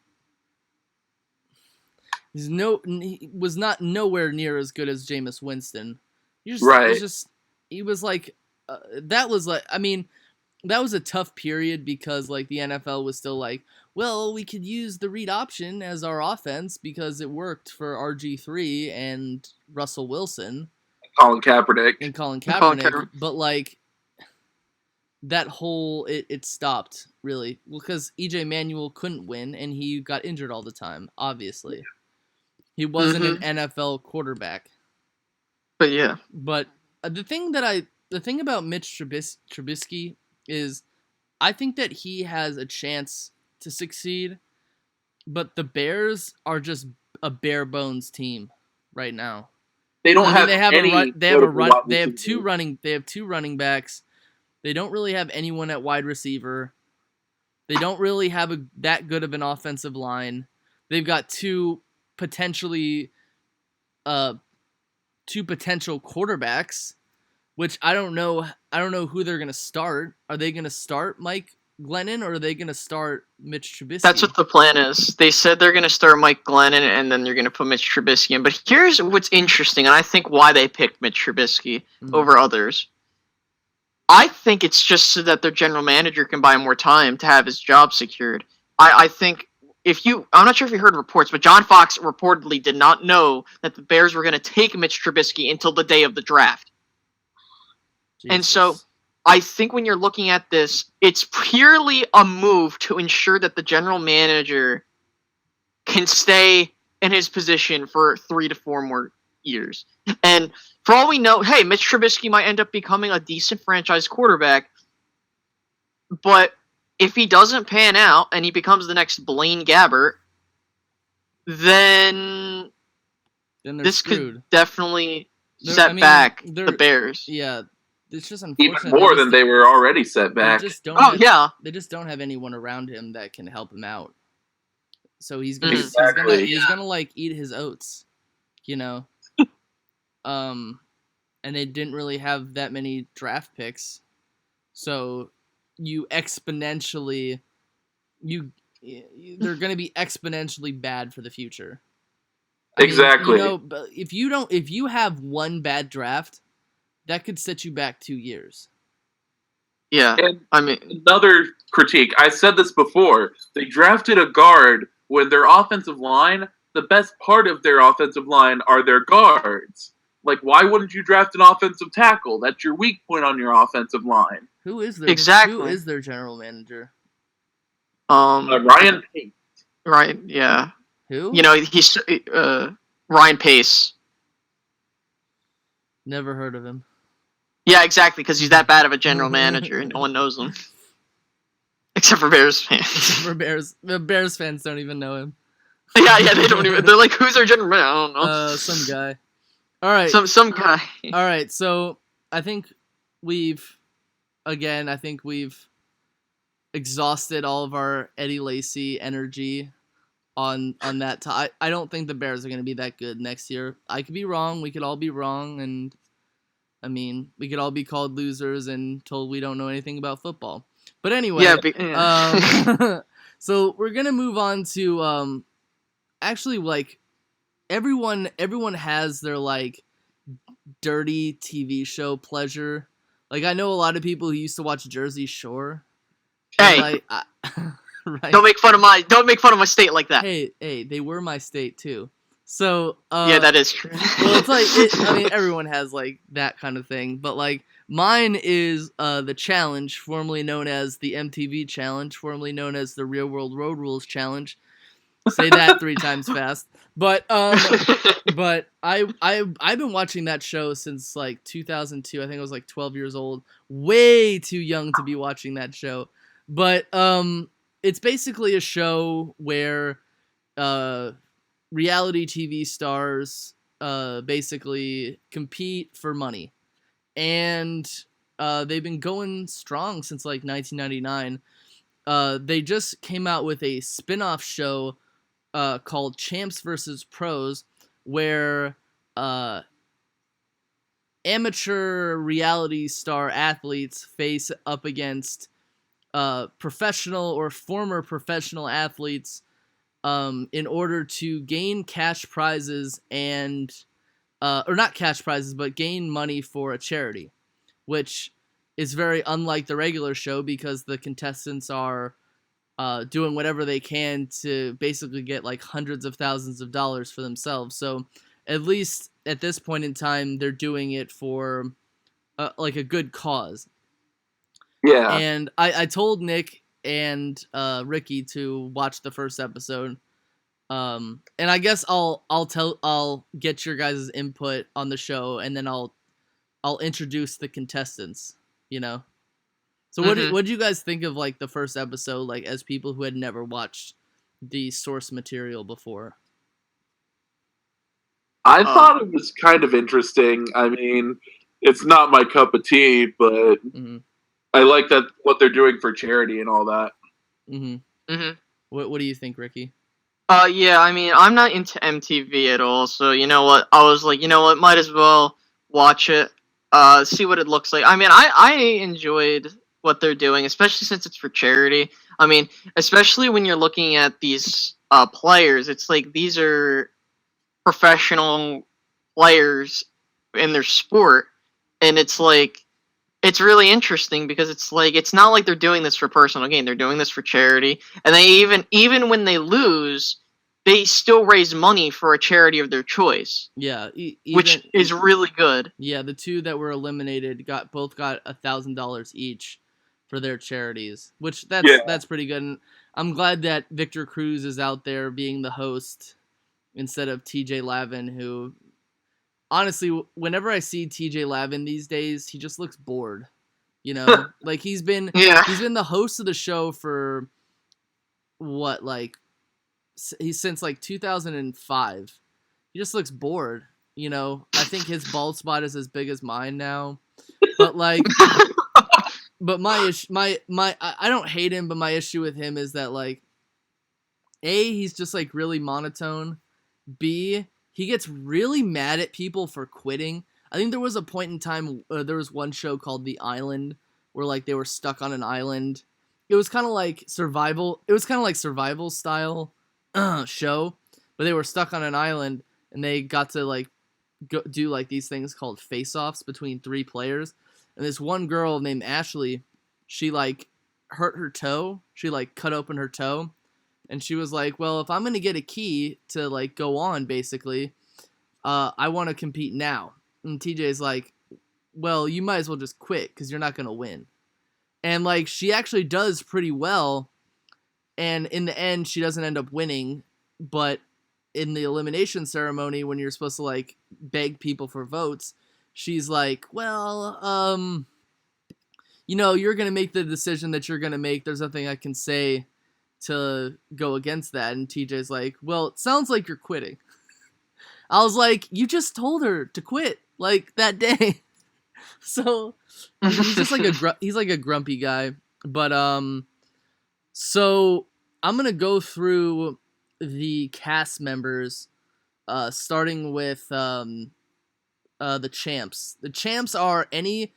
was not nowhere near as good as Jameis Winston. He was like that was like, I mean, that was a tough period because like the NFL was still like, well, we could use the read option as our offense because it worked for RG3 and Russell Wilson. Colin Kaepernick. But like that whole it stopped really because EJ Manuel couldn't win and he got injured all the time. Obviously, he wasn't an NFL quarterback. But yeah. But the thing about Mitch Trubisky is, I think that he has a chance to succeed, but the Bears are just a bare bones team right now. They don't have two running backs. They don't really have anyone at wide receiver. They don't really have that good of an offensive line. They've got two potential quarterbacks, which I don't know who they're going to start. Are they going to start Mike Glennon, or are they going to start Mitch Trubisky? That's what the plan is. They said they're going to start Mike Glennon, and then they're going to put Mitch Trubisky in. But here's what's interesting, and I think why they picked Mitch Trubisky over others. I think it's just so that their general manager can buy more time to have his job secured. I think I'm not sure if you heard reports, but John Fox reportedly did not know that the Bears were going to take Mitch Trubisky until the day of the draft. Jesus. And so I think when you're looking at this, it's purely a move to ensure that the general manager can stay in his position for 3 to 4 more years. And for all we know, hey, Mitch Trubisky might end up becoming a decent franchise quarterback, but if he doesn't pan out and he becomes the next Blaine Gabbert, then this screwed. Could definitely set back the Bears. Yeah, it's just unfortunate. Even more than they were already set back. They just don't have anyone around him that can help him out. So he's gonna like eat his oats, you know. And they didn't really have that many draft picks, so they're going to be exponentially bad for the future. Exactly. But if you have one bad draft, that could set you back 2 years. Yeah, and another critique. I said this before. They drafted a guard when their offensive line, the best part of their offensive line are their guards. Like, why wouldn't you draft an offensive tackle? That's your weak point on your offensive line. Who is their general manager? Ryan Pace. Right, yeah. Who? He's Ryan Pace. Never heard of him. Yeah, exactly, because he's that bad of a general manager, and no one knows him. Except for Bears fans. The Bears fans don't even know him. Yeah, they don't even. They're like, who's our general manager? I don't know. Some guy. All right. Some guy. All right, so I think we've exhausted all of our Eddie Lacy energy on that. I don't think the Bears are going to be that good next year. I could be wrong. We could all be wrong, and we could all be called losers and told we don't know anything about football. But anyway, so we're gonna move on to actually, like, everyone has their, like, dirty TV show pleasure. Like, I know a lot of people who used to watch Jersey Shore. Hey, right? Don't make fun of my state like that. Hey, they were my state too. So yeah, that is true. Well, it's like everyone has, like, that kind of thing, but, like, mine is the Challenge, formerly known as the MTV Challenge, formerly known as the Real World Road Rules Challenge. Say that 3 times fast. But I've been watching that show since, like, 2002. I think I was, like, 12 years old. Way too young to be watching that show. But it's basically a show where reality TV stars basically compete for money. And they've been going strong since, like, 1999. They just came out with a spin-off show called Champs vs. Pros, where amateur reality star athletes face up against professional or former professional athletes in order to gain cash prizes and or not cash prizes, but gain money for a charity, which is very unlike the regular show because the contestants are doing whatever they can to basically get, like, hundreds of thousands of dollars for themselves. So at least at this point in time, they're doing it for like a good cause. Yeah. And I told Nick and Ricky to watch the first episode. And I guess I'll get your guys' input on the show, and then I'll introduce the contestants, you know. So what did you guys think of, like, the first episode, like, as people who had never watched the source material before? I thought it was kind of interesting. I mean, it's not my cup of tea, but I like that what they're doing for charity and all that. What do you think, Ricky? Yeah, I mean, I'm not into MTV at all, so you know what? I was like, you know what? Might as well watch it, see what it looks like. I mean, I enjoyed what they're doing, especially since it's for charity. I mean, especially when you're looking at these players, it's like these are professional players in their sport, and it's like it's really interesting because it's like it's not like they're doing this for personal gain. They're doing this for charity, and they even when they lose, they still raise money for a charity of their choice. Yeah, which is really good. Yeah, the two that were eliminated both got $1,000 each for their charities, which that's pretty good. And I'm glad that Victor Cruz is out there being the host instead of TJ Lavin, who honestly, whenever I see TJ Lavin these days, he just looks bored. You know, like he's been the host of the show for what, like he's since like 2005. He just looks bored. You know, I think his bald spot is as big as mine now. But like, but I don't hate him, but my issue with him is that like, A, he's just like really monotone. B, he gets really mad at people for quitting. I think there was a point in time, there was one show called The Island where like they were stuck on an island. It was kind of like survival. It was kind of like survival style show, but they were stuck on an island and they got to like do like these things called face-offs between 3 players. And this one girl named Ashley, she like hurt her toe. She like cut open her toe. And she was like, well, if I'm going to get a key to like go on, basically, I want to compete now. And TJ's like, well, you might as well just quit because you're not going to win. And like, she actually does pretty well. And in the end, she doesn't end up winning. But in the elimination ceremony, when you're supposed to like beg people for votes, she's like, well, you know, you're going to make the decision that you're going to make. There's nothing I can say to go against that. And TJ's like, well, it sounds like you're quitting. I was like, you just told her to quit like that day. So he's just like he's like a grumpy guy. But so I'm going to go through the cast members, starting with the champs. The champs are any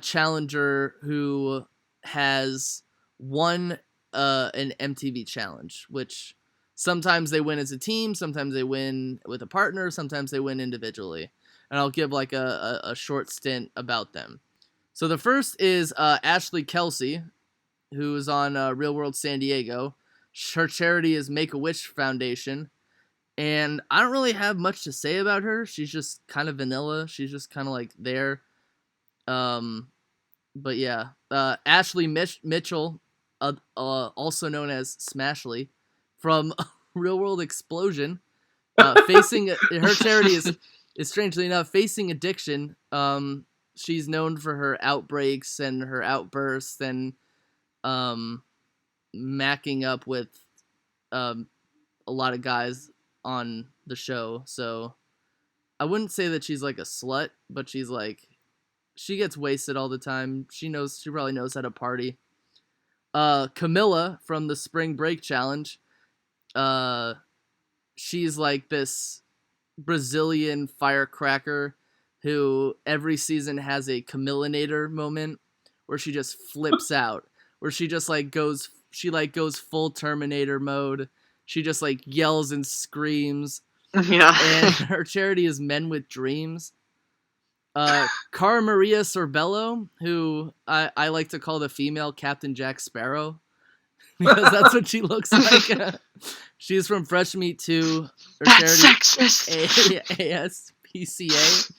challenger who has won an MTV challenge, which sometimes they win as a team, sometimes they win with a partner, sometimes they win individually. And I'll give like a short stint about them. So the first is Ashley Kelsey, who is on Real World San Diego. Her charity is Make-A-Wish Foundation. And I don't really have much to say about her. She's just kind of vanilla. She's just kind of like there. But yeah. Ashley Mitchell, also known as Smashley, from Real World Explosion. Facing her charity is strangely enough facing addiction. She's known for her outbreaks and her outbursts and macking up with a lot of guys on the show. So I wouldn't say that she's like a slut, but she's like, she gets wasted all the time. She probably knows how to party. Camilla from the Spring Break Challenge. She's like this Brazilian firecracker who every season has a Camillinator moment where she just flips out, where she just like goes full Terminator mode. She just like yells and screams. Yeah. And her charity is Men with Dreams. Cara Maria Sorbello, who I like to call the female Captain Jack Sparrow, because that's what she looks like. She's from Fresh Meat 2. Her that's charity, sexist. ASPCA.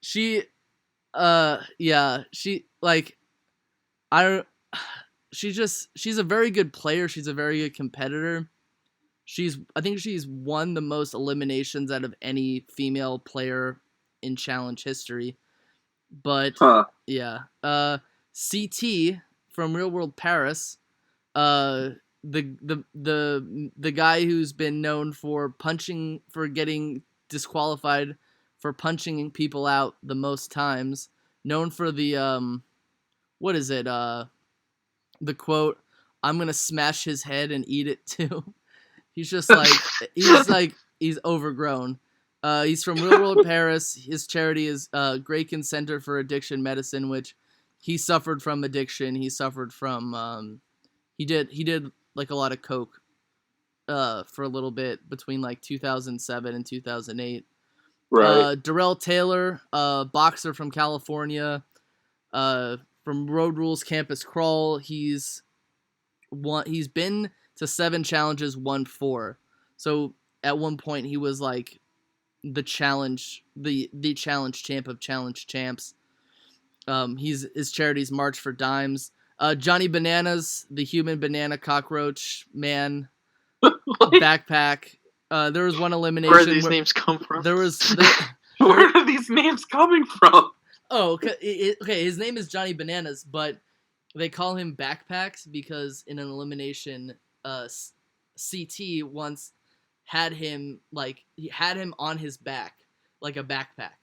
She's a very good player. She's a very good competitor. I think she's won the most eliminations out of any female player in challenge history. But yeah, CT from Real World Paris, the guy who's been known for getting disqualified for punching people out the most times, known for the what is it, the quote, "I'm gonna smash his head and eat it too." He's just like he's overgrown. He's from Real World Paris. His charity is Graken Center for Addiction Medicine, which he suffered from addiction. He suffered from he did like a lot of coke for a little bit between like 2007 and 2008. Right. Darrell Taylor, boxer from California, from Road Rules Campus Crawl. He's been to 7 challenges, won 4. So at one point he was like the challenge champ of challenge champs. His charity's March for Dimes. Johnny Bananas, the human banana cockroach man, backpack. There was one elimination. Where do these names come from? Where are these names coming from? Oh, okay. His name is Johnny Bananas, but they call him Backpacks because in an elimination, CT once had him on his back like a backpack,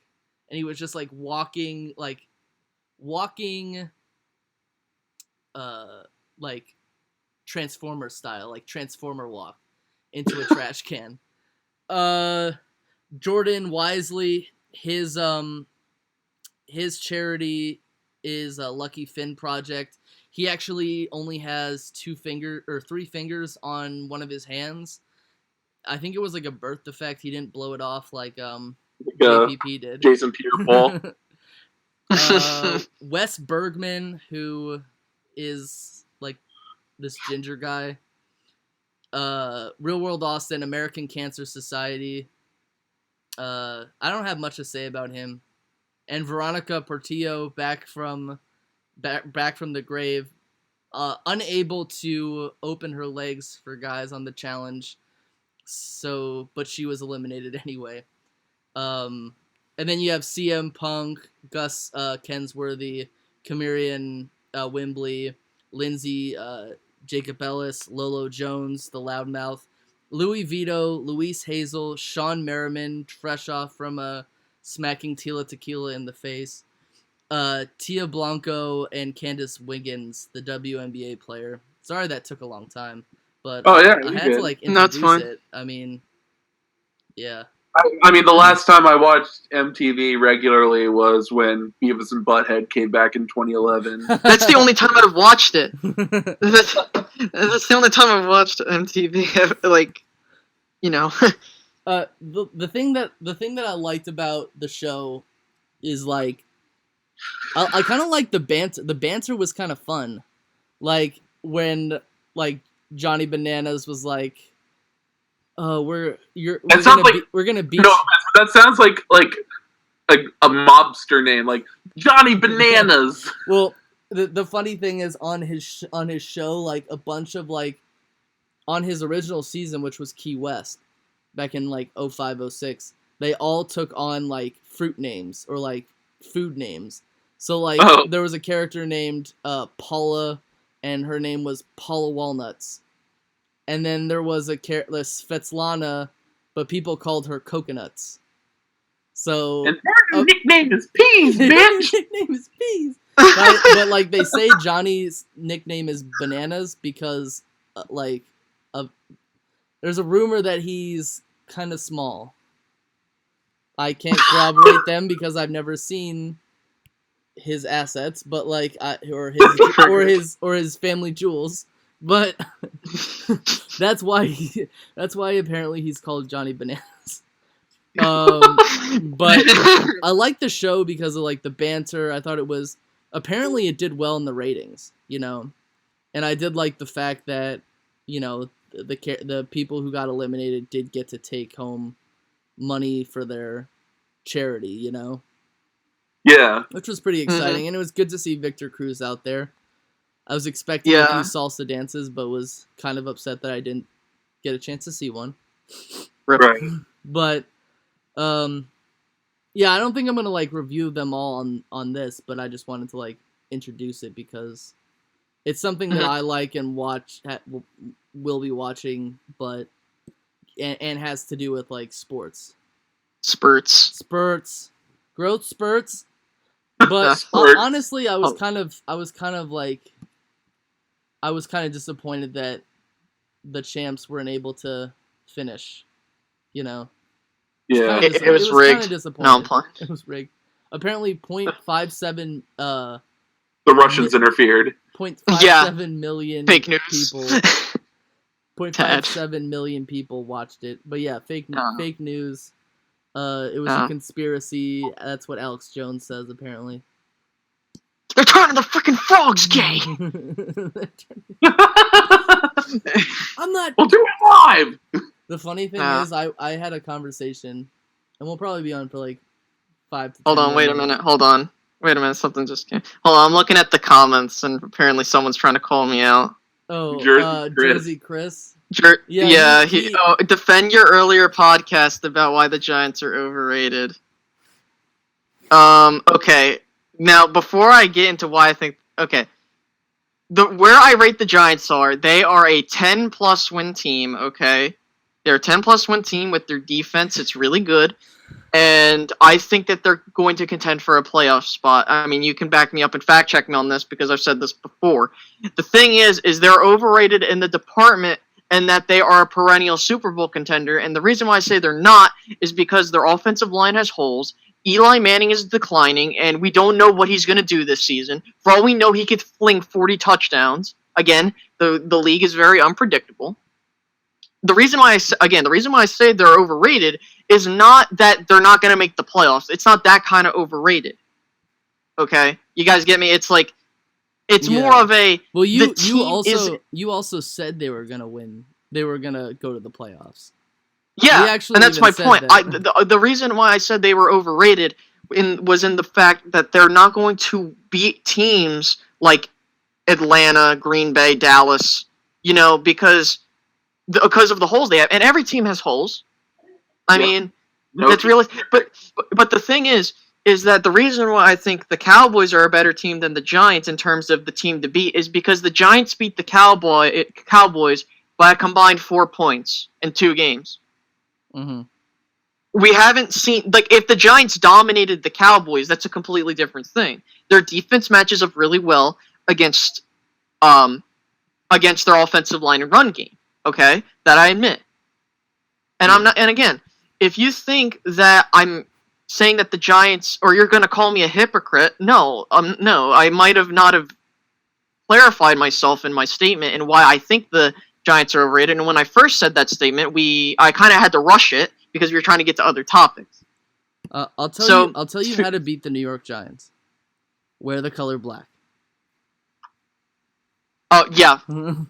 and he was just like walking, like Transformer style, like Transformer walk into a trash can. Jordan Wisely, his charity is a Lucky Finn Project. He actually only has 3 fingers on one of his hands. I think it was like a birth defect. He didn't blow it off like JPP did. Jason Pierre-Paul. Wes Bergman, who is like this ginger guy. Real World Austin, American Cancer Society. I don't have much to say about him. And Veronica Portillo, back from the grave, unable to open her legs for guys on the challenge. But she was eliminated anyway. And then you have CM Punk, Gus Kensworthy, Camarian Wembley, Lindsay Jacob Ellis, Lolo Jones, the Loudmouth, Louis Vito, Luis Hazel, Sean Merriman, fresh off from smacking Tila Tequila in the face, Tia Blanco, and Candice Wiggins, the WNBA player. Sorry that took a long time, but I had to like introduce it. I mean, yeah. I mean, the last time I watched MTV regularly was when Beavis and Butthead came back in 2011. That's the only time I've watched it. That's the only time I've watched MTV. Like, you know. The thing that I liked about the show is like, I kind of like the banter. The banter was kind of fun, like when like Johnny Bananas was like, "Oh, we're gonna beat." No, that sounds like a mobster name, like Johnny Bananas. Well, the funny thing is on his show, like a bunch of like on his original season, which was Key West, back in like 05, 06, they all took on like fruit names or like food names. So like there was a character named Paula, and her name was Paula Walnuts. And then there was Svetlana, but people called her Coconuts. So and her nickname is Peas, bitch. Nickname is Peas. But like they say Johnny's nickname is Bananas because there's a rumor that he's kind of small. I can't corroborate them because I've never seen his assets, but like or his family jewels. But that's why apparently he's called Johnny Bananas. But I like the show because of like the banter. I thought apparently it did well in the ratings, you know, and I did like the fact that, you know, the people who got eliminated did get to take home money for their charity, you know. Yeah, which was pretty exciting, and it was good to see Victor Cruz out there. I was expecting a few salsa dances, but was kind of upset that I didn't get a chance to see one. Right. But, yeah, I don't think I'm gonna like review them all on this, but I just wanted to like introduce it because it's something that I like and will be watching, but and has to do with like sports. Spurts. Growth spurts. But honestly, I was kind of disappointed that the champs weren't able to finish. You know. Yeah, it was rigged. No, I'm playing. It was rigged. Apparently, .57 the Russians interfered. 0.57 million Fake news. people. 0.57 million people watched it. But yeah, fake news. It was a conspiracy. That's what Alex Jones says, apparently. They're turning the freaking frogs gay! I'm not... We'll do it live! The funny thing is, I had a conversation, and we'll probably be on for like 5 to 10 Hold on, wait a minute, hold on. Wait a minute, something just came. Hold on, I'm looking at the comments, and apparently someone's trying to call me out. Oh, Jersey Chris. Defend your earlier podcast about why the Giants are overrated. Okay. Now, before I get into why I think... Okay. Where I rate the Giants they are a 10-plus win team, okay? They're a 10-plus win team with their defense. It's really good. And I think that they're going to contend for a playoff spot. I mean, you can back me up and fact check me on this because I've said this before. The thing is they're overrated in the department and that they are a perennial Super Bowl contender. And the reason why I say they're not is because their offensive line has holes. Eli Manning is declining, and we don't know what he's going to do this season. For all we know, he could fling 40 touchdowns. Again, the league is very unpredictable. The reason why I say they're overrated is not that they're not going to make the playoffs. It's not that kind of overrated. Okay? You guys get me? It's like more of a... Well, you also said they were going to win. They were going to go to the playoffs. Yeah, and that's my point. The reason why I said they were overrated was in the fact that they're not going to beat teams like Atlanta, Green Bay, Dallas, because of the holes they have. And every team has holes. I mean, that's really... But the thing is that the reason why I think the Cowboys are a better team than the Giants in terms of the team to beat is because the Giants beat the Cowboys by a combined 4 points in 2 games. Mm-hmm. We haven't seen... if the Giants dominated the Cowboys, that's a completely different thing. Their defense matches up really well against their offensive line and run game. Okay? That I admit. And I'm not... And again, if you think that I'm saying that the Giants... Or you're going to call me a hypocrite, no, I might have not have clarified myself in my statement and why I think the Giants are overrated. And when I first said that statement, I kind of had to rush it because we were trying to get to other topics. I'll tell you how to beat the New York Giants. Wear the color black. Oh yeah,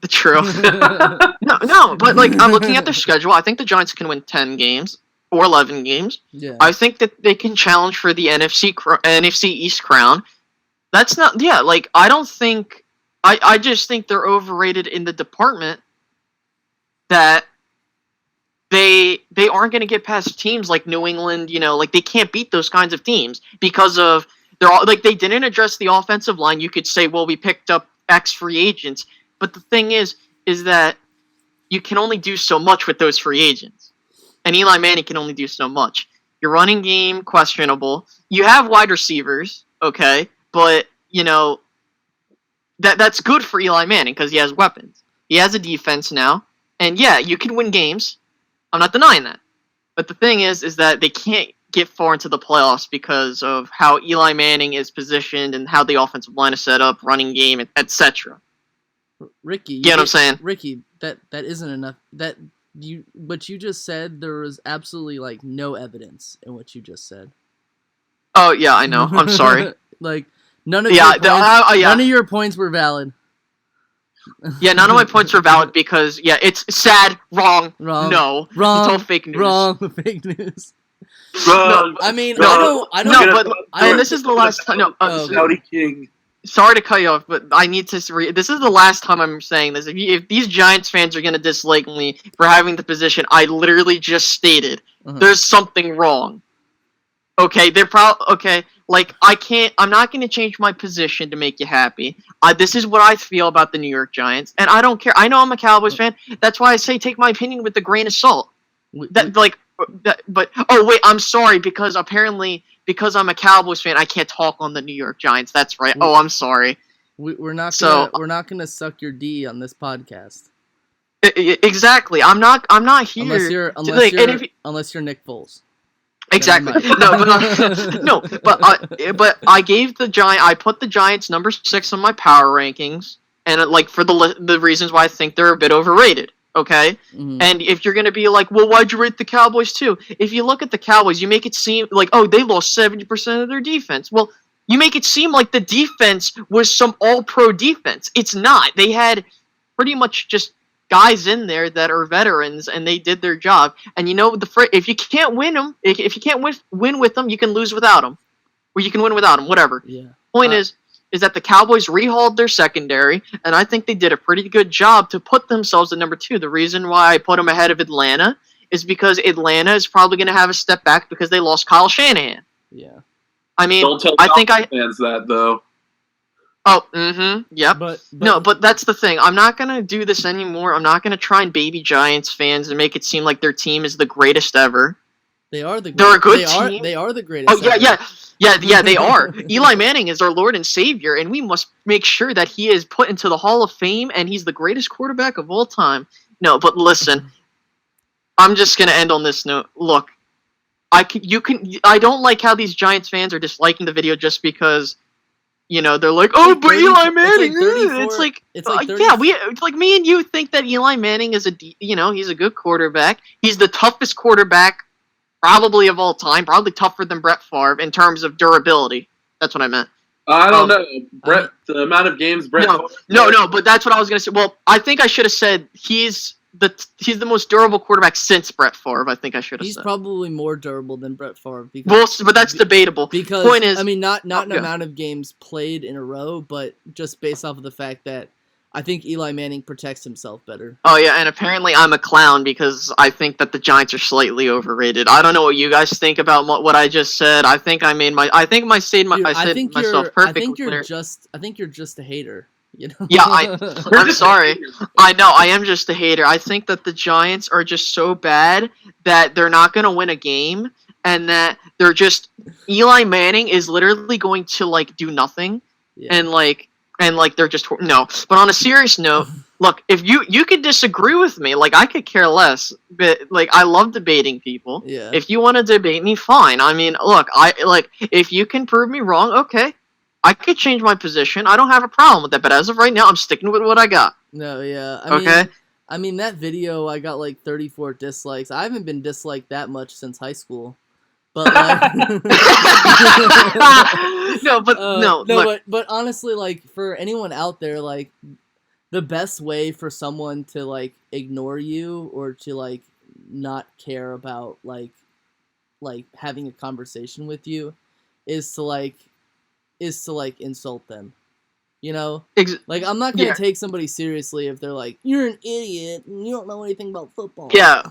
true. no, but I'm looking at their schedule. I think the Giants can win 10 games or 11 games. Yeah. I think that they can challenge for the NFC East crown. That's not. Yeah, I don't think. I just think they're overrated in the department that they aren't going to get past teams like New England, they can't beat those kinds of teams because of they didn't address the offensive line. You could say, well, we picked up X free agents, but the thing is that you can only do so much with those free agents, and Eli Manning can only do so much. Your running game questionable. You have wide receivers, okay, but that's good for Eli Manning because he has weapons. He has a defense now. And yeah, you can win games. I'm not denying that. But the thing is that they can't get far into the playoffs because of how Eli Manning is positioned and how the offensive line is set up, running game, etc. Ricky, you get what I'm saying? Ricky, that isn't enough. What you just said, there was absolutely no evidence in what you just said. Oh yeah, I know. I'm sorry. None of your points were valid. Yeah, none of my points are valid because, it's sad, wrong, no. Wrong. It's all fake news. Wrong, fake news. Wrong. No, I mean, no, I don't. But this is the last time. No, Saudi King. Sorry to cut you off, but I need to. This is the last time I'm saying this. If these Giants fans are gonna dislike me for having the position I literally just stated, there's something wrong. Okay, okay. I'm not going to change my position to make you happy. This is what I feel about the New York Giants, and I don't care. I know I'm a Cowboys fan. That's why I say take my opinion with a grain of salt. But wait, I'm sorry because apparently because I'm a Cowboys fan, I can't talk on the New York Giants. That's right. Oh, I'm sorry. We're not gonna suck your D on this podcast. Exactly. I'm not here. Unless you're Nick Foles. Exactly. But I gave the Giant. I put the Giants number 6 on my power rankings, and like for the reasons why I think they're a bit overrated. Okay. Mhm. And if you're gonna be like, well, why'd you rate the Cowboys too? If you look at the Cowboys, you make it seem like, oh, they lost 70% of their defense. Well, you make it seem like the defense was some all-pro defense. It's not. They had pretty much just guys in there that are veterans, and they did their job. And you know, if you can't win them, if you can't win with them, you can lose without them, or you can win without them. Whatever. Yeah. Point is that the Cowboys rehauled their secondary, and I think they did a pretty good job to put themselves at number 2. The reason why I put them ahead of Atlanta is because Atlanta is probably going to have a step back because they lost Kyle Shanahan. Yeah. I mean, don't tell fans that though. Oh, yep. But that's the thing. I'm not going to do this anymore. I'm not going to try and baby Giants fans and make it seem like their team is the greatest ever. They are the. They're a good team. They are the greatest. Oh yeah. They are. Eli Manning is our Lord and Savior, and we must make sure that he is put into the Hall of Fame, and he's the greatest quarterback of all time. No, but listen, I'm just gonna end on this note. Look, I don't like how these Giants fans are disliking the video just because. You know, they're like, oh, but Eli Manning. It's like me and you think that Eli Manning is he's a good quarterback. He's the toughest quarterback probably of all time, probably tougher than Brett Favre in terms of durability. That's what I meant. I don't know. The amount of games Brett. No, but that's what I was going to say. Well, I think I should have said he's the most durable quarterback since Brett Favre. I think I should have said. He's probably more durable than Brett Favre. But that's debatable. Because, point is, I mean, not an amount of games played in a row, but just based off of the fact that I think Eli Manning protects himself better. Oh, yeah, and apparently I'm a clown because I think that the Giants are slightly overrated. I don't know what you guys think about what I just said. I think I said myself perfectly clear. I think you're just a hater. You know? Yeah, I'm sorry. I know, I am just a hater. I think that the Giants are just so bad that they're not going to win a game, and that they're just... Eli Manning is literally going to, do nothing, and they're just... No. But on a serious note, look, if you could disagree with me, I could care less, but, I love debating people. Yeah. If you want to debate me, fine. I mean, look, if you can prove me wrong, okay. I could change my position. I don't have a problem with that, but as of right now, I'm sticking with what I got. No, yeah. I mean, that video, I got 34 dislikes. I haven't been disliked that much since high school. But but honestly, for anyone out there, the best way for someone to ignore you or to not care about having a conversation with you is to insult them. You know? I'm not going to take somebody seriously if they're like, you're an idiot and you don't know anything about football. Yeah,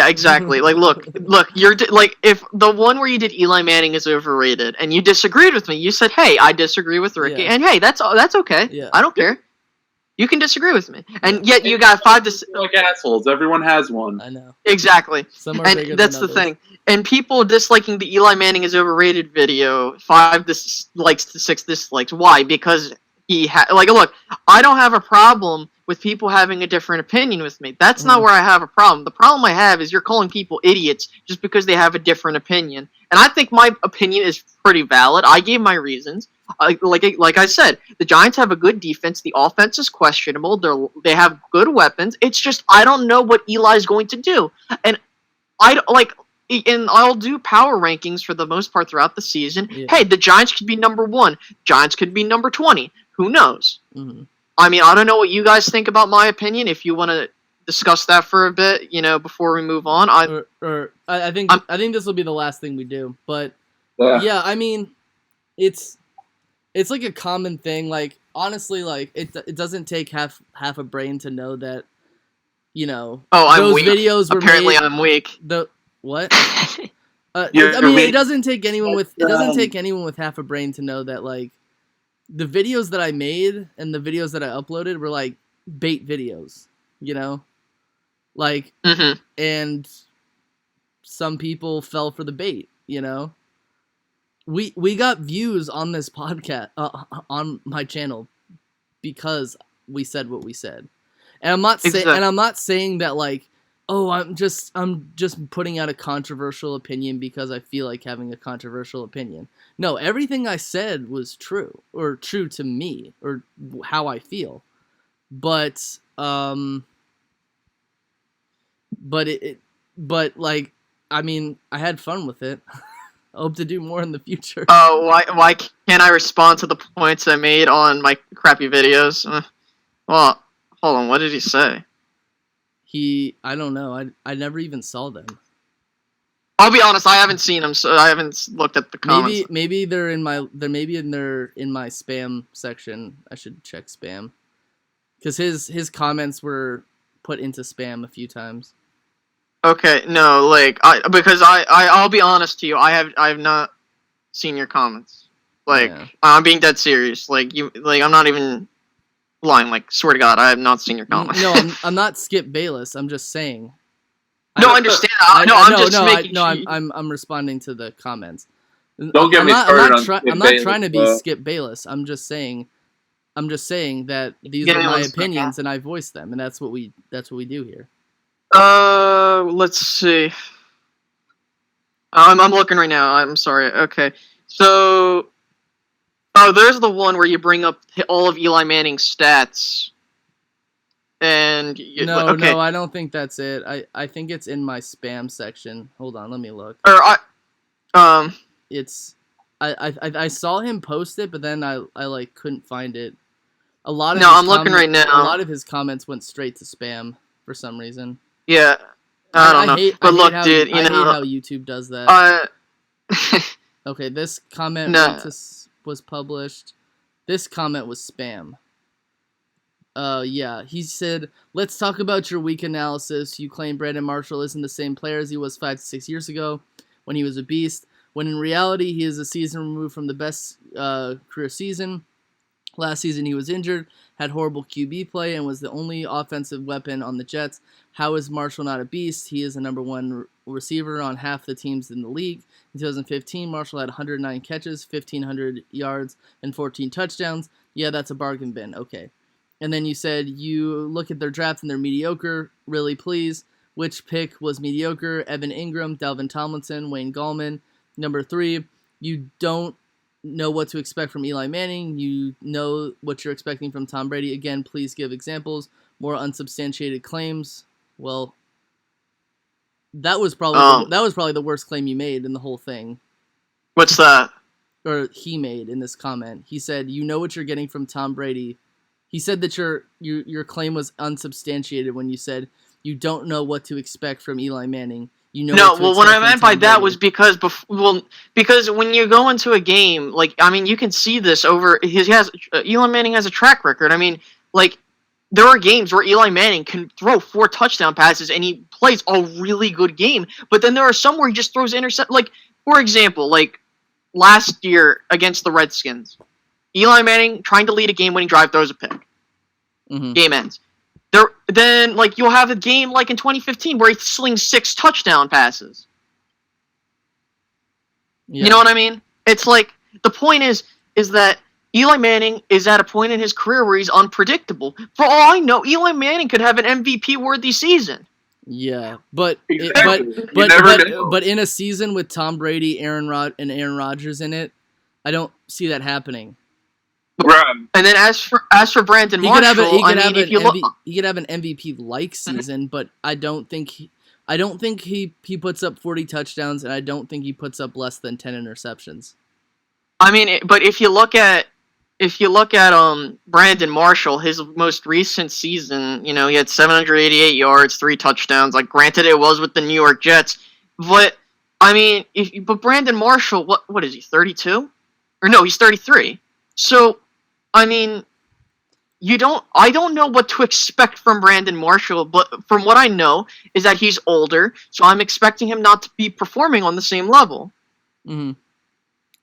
exactly. Look, you're if the one where you did Eli Manning is overrated and you disagreed with me, you said, hey, I disagree with Ricky, and hey, that's okay. Yeah. I don't care. You can disagree with me, and yet you got 5 to assholes. Everyone has one. I know. Exactly. Some are bigger that's than the thing. And people disliking the Eli Manning is overrated video, 5 dislikes to 6 dislikes. Why? Because he look, I don't have a problem with people having a different opinion with me. That's not where I have a problem. The problem I have is you're calling people idiots just because they have a different opinion. And I think my opinion is pretty valid. I gave my reasons. Like I said, the Giants have a good defense. The offense is questionable. They have good weapons. It's just I don't know what Eli's going to do. And I'll do power rankings for the most part throughout the season. Yeah. Hey, the Giants could be number 1. Giants could be number 20. Who knows? Mm-hmm. I mean, I don't know what you guys think about my opinion. If you want to discuss that for a bit, before we move on. I think this will be the last thing we do. But yeah, I mean, it's a common thing. Honestly, it doesn't take half a brain to know that, I'm those weak. Videos were Apparently made, I'm weak. What? It doesn't take anyone with half a brain to know that the videos that I made and the videos that I uploaded were bait videos, and some people fell for the bait, We got views on this podcast on my channel because we said what we said, and I'm not saying that Oh, I'm just putting out a controversial opinion because I feel like having a controversial opinion. No, everything I said was true, or true to me, or how I feel. But but like, I mean, I had fun with it. I hope to do more in the future. Oh, why can't I respond to the points I made on my crappy videos? Well, hold on, what did he say? I don't know. I never even saw them. I'll be honest, I haven't seen them, so I haven't looked at the comments. Maybe they're in my spam section. I should check spam, because his comments were put into spam a few times. Okay, no, like I'll be honest to you, I have not seen your comments. Like, yeah. I'm being dead serious. Like, I'm not even lying. Like, swear to God, I have not seen your comments. No, I'm not Skip Bayless. I'm just saying. No, I understand. I'm responding to the comments. Don't get me started. I'm not trying to be Skip Bayless. I'm just saying that these are my opinions and I voice them, and that's what we do here. Let's see. I'm looking right now. I'm sorry. Okay, so there's the one where you bring up all of Eli Manning's stats. And no, I don't think that's it. I think it's in my spam section. Hold on, let me look. It's I saw him post it, but then I like couldn't find it. I'm looking right now. A lot of his comments went straight to spam for some reason. Yeah, I don't know. But look, dude, I hate how YouTube does that. Okay, this comment was published. This comment was spam. Yeah, he said, let's talk about your weak analysis. You claim Brandon Marshall isn't the same player as he was 5 to 6 years ago when he was a beast, when in reality he is a season removed from the best career season. Last season he was injured, had horrible QB play, and was the only offensive weapon on the Jets. How is Marshall not a beast? He is the number one receiver on half the teams in the league. In 2015, Marshall had 109 catches, 1,500 yards, and 14 touchdowns. Yeah, that's a bargain bin. Okay. And then you said, you look at their draft and they're mediocre. Really, please. Which pick was mediocre? Evan Ingram, Dalvin Tomlinson, Wayne Gallman. Number 3, you don't know what to expect from Eli Manning. You know what you're expecting from Tom Brady. Again, please give examples. More unsubstantiated claims. Well, that was probably the worst claim you made in the whole thing. What's that? Or he made in this comment. He said, you know what you're getting from Tom Brady. He said that your claim was unsubstantiated when you said you don't know what to expect from Eli Manning. You know. What I meant by that was because when you go into a game, like, I mean, you can see this over Eli Manning has a track record. I mean, like, there are games where Eli Manning can throw 4 touchdown passes and he plays a really good game, but then there are some where he just throws intercept. Like, for example, like last year against the Redskins. Eli Manning trying to lead a game-winning drive, throws a pick. Mm-hmm. Game ends. Then, like, you'll have a game like in 2015 where he slings 6 touchdown passes. Yeah. You know what I mean? It's like, the point is that Eli Manning is at a point in his career where he's unpredictable. For all I know, Eli Manning could have an MVP-worthy season. Yeah, but in a season with Tom Brady, Aaron Rodgers in it, I don't see that happening. And then as for Brandon Marshall, he could have an MVP-like season, but I don't think he puts up 40 touchdowns, and I don't think he puts up less than 10 interceptions. I mean, but if you look at Brandon Marshall, his most recent season, you know, he had 788 yards, 3 touchdowns. Like, granted, it was with the New York Jets, but I mean, but Brandon Marshall, what is he, 32? Or no, he's 33. So, I mean, I don't know what to expect from Brandon Marshall, but from what I know is that he's older, so I'm expecting him not to be performing on the same level. Mm-hmm.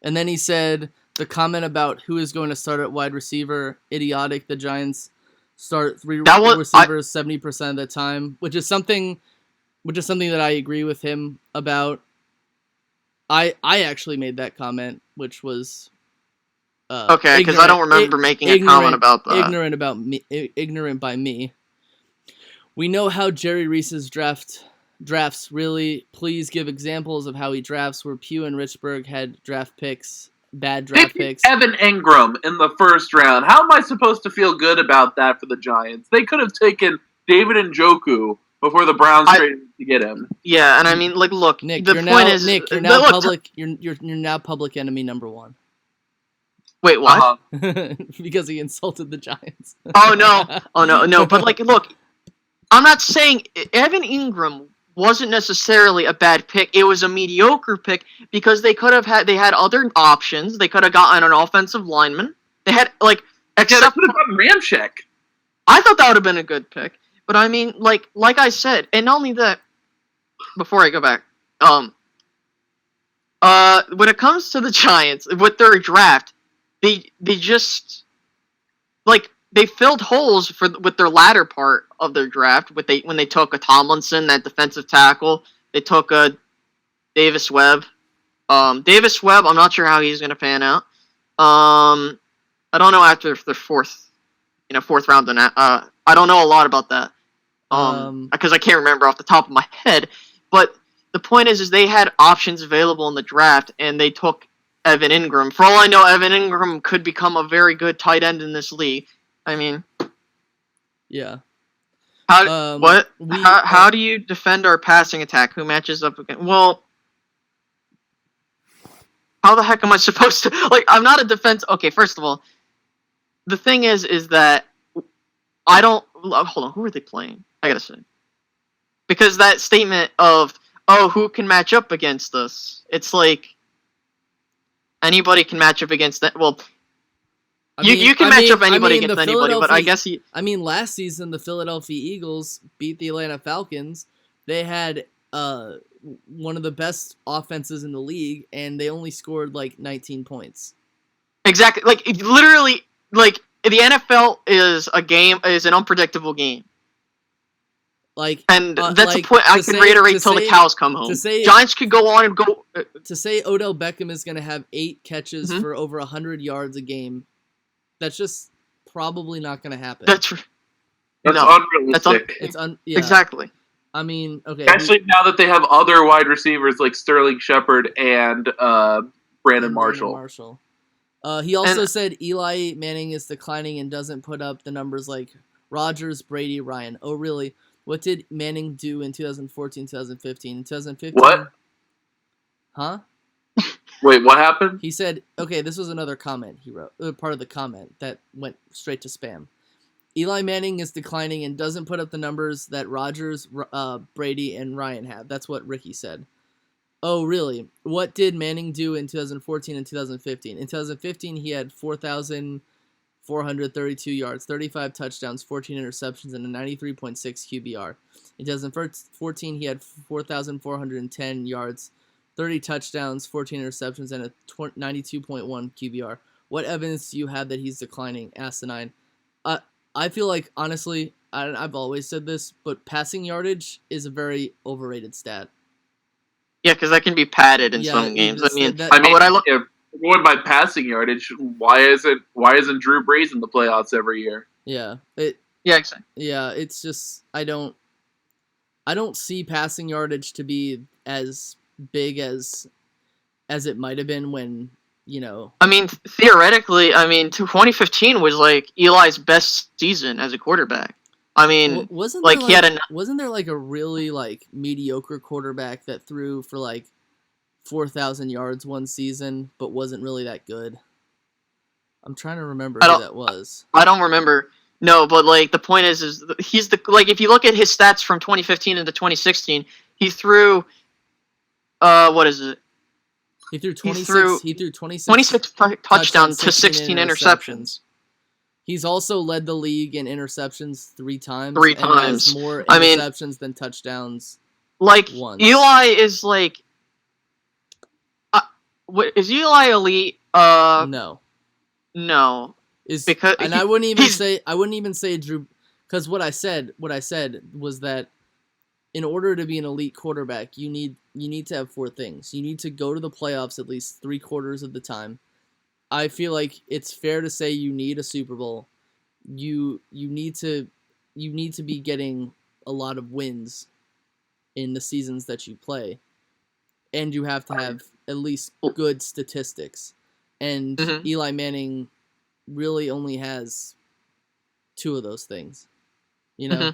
And then he said the comment about who is going to start at wide receiver, idiotic. The Giants start 3 receivers 70% of the time, which is something that I agree with him about. I actually made that comment, which was okay, because I don't remember making a comment about that. Ignorant by me. We know how Jerry Reese's drafts really. Please give examples of how he drafts where Pugh and Richburg had draft picks, bad draft picks. Evan Ingram in the first round. How am I supposed to feel good about that for the Giants? They could have taken David Njoku before the Browns traded to get him. Yeah, and I mean, like, look, Nick, the you're point now, is, Nick, you're now public. You're now public enemy number one. Wait, what? Because he insulted the Giants. Oh no! But like, look, I'm not saying Evan Ingram wasn't necessarily a bad pick. It was a mediocre pick because they had other options. They could have gotten an offensive lineman. They had except could have gotten Ramczyk. I thought that would have been a good pick. But I mean, like I said, and not only that. Before I go back, when it comes to the Giants with their draft, they just they filled holes with their latter part of their draft. When they took a Tomlinson, that defensive tackle, they took a Davis Webb. Davis Webb, I'm not sure how he's going to pan out. I don't know after the fourth round. I don't know a lot about that. Because I can't remember off the top of my head. But the point is they had options available in the draft, and they took Evan Ingram. For all I know, Evan Ingram could become a very good tight end in this league. I mean, yeah. How do you defend our passing attack? Who matches up against? Well, how the heck am I supposed to? I'm not a defense. Okay, first of all, the thing is that I don't. Hold on, who are they playing? I gotta say, because that statement of who can match up against us? It's like anybody can match up against that. Well. You can match up anybody against anybody, but I guess last season the Philadelphia Eagles beat the Atlanta Falcons. They had one of the best offenses in the league, and they only scored 19 points. Exactly, literally, the NFL is an unpredictable game. And that's a point I can reiterate till the cows come home. Giants could go on and go. To say Odell Beckham is going to have 8 catches for over 100 yards a game. That's just probably not going to happen. That's unrealistic. Yeah. Exactly. I mean, okay. Especially now that they have other wide receivers like Sterling Shepard and Brandon Marshall. He also said Eli Manning is declining and doesn't put up the numbers like Rodgers, Brady, Ryan. Oh, really? What did Manning do in 2014, 2015? In 2015? What? Huh? Wait, what happened? He said, okay, this was another comment he wrote, part of the comment that went straight to spam. Eli Manning is declining and doesn't put up the numbers that Rodgers, Brady, and Ryan have. That's what Ricky said. Oh, really? What did Manning do in 2014 and 2015? In 2015, he had 4,432 yards, 35 touchdowns, 14 interceptions, and a 93.6 QBR. In 2014, he had 4,410 yards, 30 touchdowns, 14 interceptions, and a 92.1 QBR. What evidence do you have that he's declining? Asinine. I feel like, honestly, I've always said this, but passing yardage is a very overrated stat. Yeah, because that can be padded in some games. Going by passing yardage, why isn't Drew Brees in the playoffs every year? Yeah. Exactly. Yeah, it's just I don't see passing yardage to be as big as it might have been when, I mean, theoretically, 2015 was Eli's best season as a quarterback. I mean, wasn't there a really mediocre quarterback that threw for 4,000 yards one season but wasn't really that good? I'm trying to remember who that was. I don't remember. No, but the point is he's if you look at his stats from 2015 into 2016, he threw what is it? He threw 26 touchdowns to 16 interceptions. He's also led the league in interceptions 3 times. And has more interceptions than touchdowns. Once. Eli is is Eli elite? No. Because I wouldn't even say Drew, because what I said was that in order to be an elite quarterback, you need to have 4 things. You need to go to the playoffs at least 3/4 of the time. I feel like it's fair to say you need a Super Bowl. You need to be getting a lot of wins in the seasons that you play, and you have to have at least good statistics. And Eli Manning really only has 2 of those things, you know,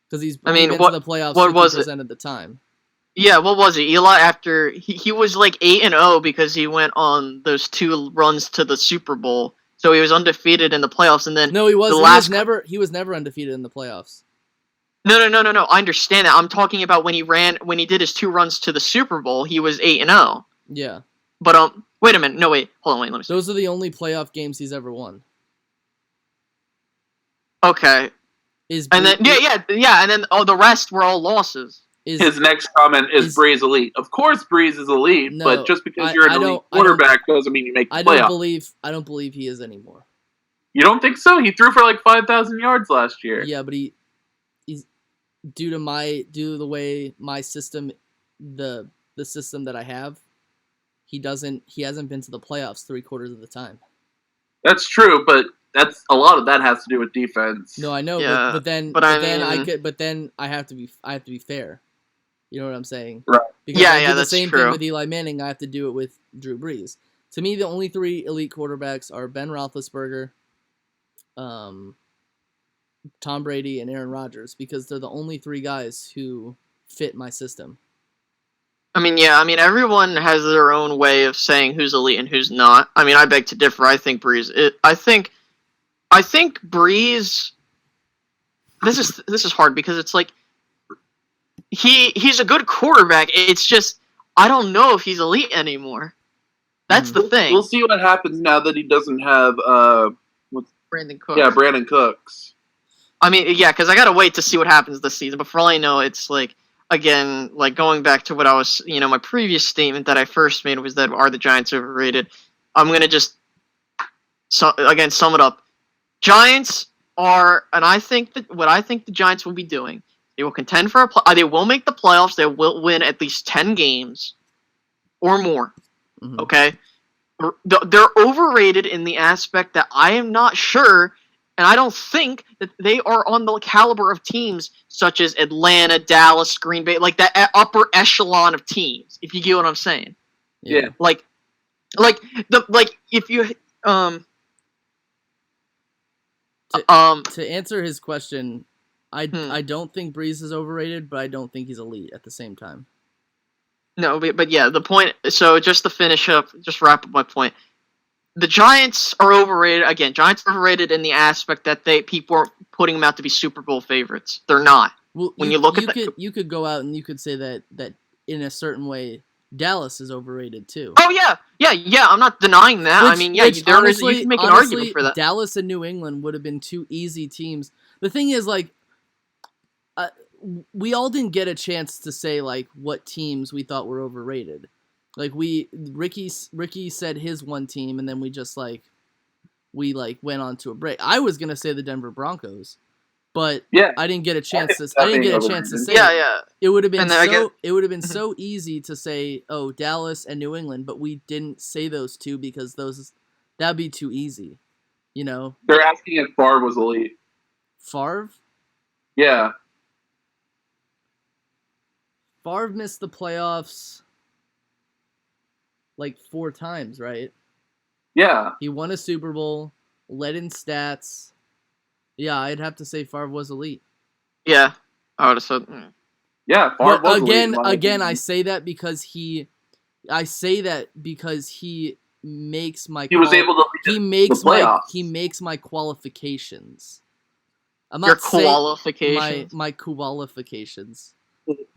because he's been to the playoffs 50% of the time. Yeah, what was it? Eli, after he was like 8-0 because he went on those 2 runs to the Super Bowl, so he was undefeated in the playoffs. And then no, he was never undefeated in the playoffs. No. I understand that. I'm talking about when he did his 2 runs to the Super Bowl, he was 8-0. Yeah. But wait a minute. No, wait. Hold on. Wait. Let me see. Those are the only playoff games he's ever won. Okay. And then the rest were all losses. His next comment is Breeze elite. Of course, Breeze is elite, but just because you're an elite quarterback doesn't mean you make the playoffs. I don't believe he is anymore. You don't think so? He threw for like 5,000 yards last year. Yeah, but he's due to the way my system, the system that I have, he hasn't been to the playoffs 3/4 of the time. That's true, but a lot of that has to do with defense. No, I know, yeah, but then I have to be fair. You know what I'm saying? Right. Because I did the that's same true. thing with Eli Manning. I have to do it with Drew Brees. To me, the only 3 elite quarterbacks are Ben Roethlisberger, Tom Brady, and Aaron Rodgers, because they're the only 3 guys who fit my system. I mean, everyone has their own way of saying who's elite and who's not. I mean, I beg to differ. I think Breeze. I think Breeze. This is hard because it's like he's a good quarterback. It's just I don't know if he's elite anymore. That's the thing. We'll see what happens now that he doesn't have Brandon Cooks. Yeah, Brandon Cooks. I mean, yeah, because I gotta wait to see what happens this season. But for all I know, it's like again, like going back to what I was, my previous statement that I first made was that are the Giants overrated? I'm gonna just sum it up. Giants are, and I think that what I think the Giants will be doing, they will contend for they will make the playoffs. They will win at least 10 games or more. Mm-hmm. Okay, they're overrated in the aspect that I am not sure, and I don't think that they are on the caliber of teams such as Atlanta, Dallas, Green Bay, like that upper echelon of teams. If you get what I'm saying. Yeah. If you to answer his question, I don't think Breeze is overrated, but I don't think he's elite at the same time. No, but yeah, the point. So just to finish up, just wrap up my point. The Giants are overrated. Again, Giants are overrated in the aspect that people are putting them out to be Super Bowl favorites. They're not. Well, you could go out and you could say that in a certain way, Dallas is overrated too. Oh yeah. I'm not denying that. You can make an argument for that. Dallas and New England would have been 2 easy teams. The thing is, like, we all didn't get a chance to say like what teams we thought were overrated. Like Ricky said his one team, and then we went on to a break. I was gonna say the Denver Broncos, but I didn't get a chance to. Say. Yeah. It would have been It would have been so easy to say, oh, Dallas and New England, but we didn't say those 2 because that'd be too easy. They're asking if Favre was elite. Favre? Yeah. Favre missed the playoffs like 4 times, right? Yeah. He won a Super Bowl, led in stats. Yeah, I'd have to say Favre was elite. Yeah, I would have said. Yeah, Favre was elite. Again, I say that because he makes my. He was able to. He makes my qualifications. I'm not saying qualifications. My qualifications.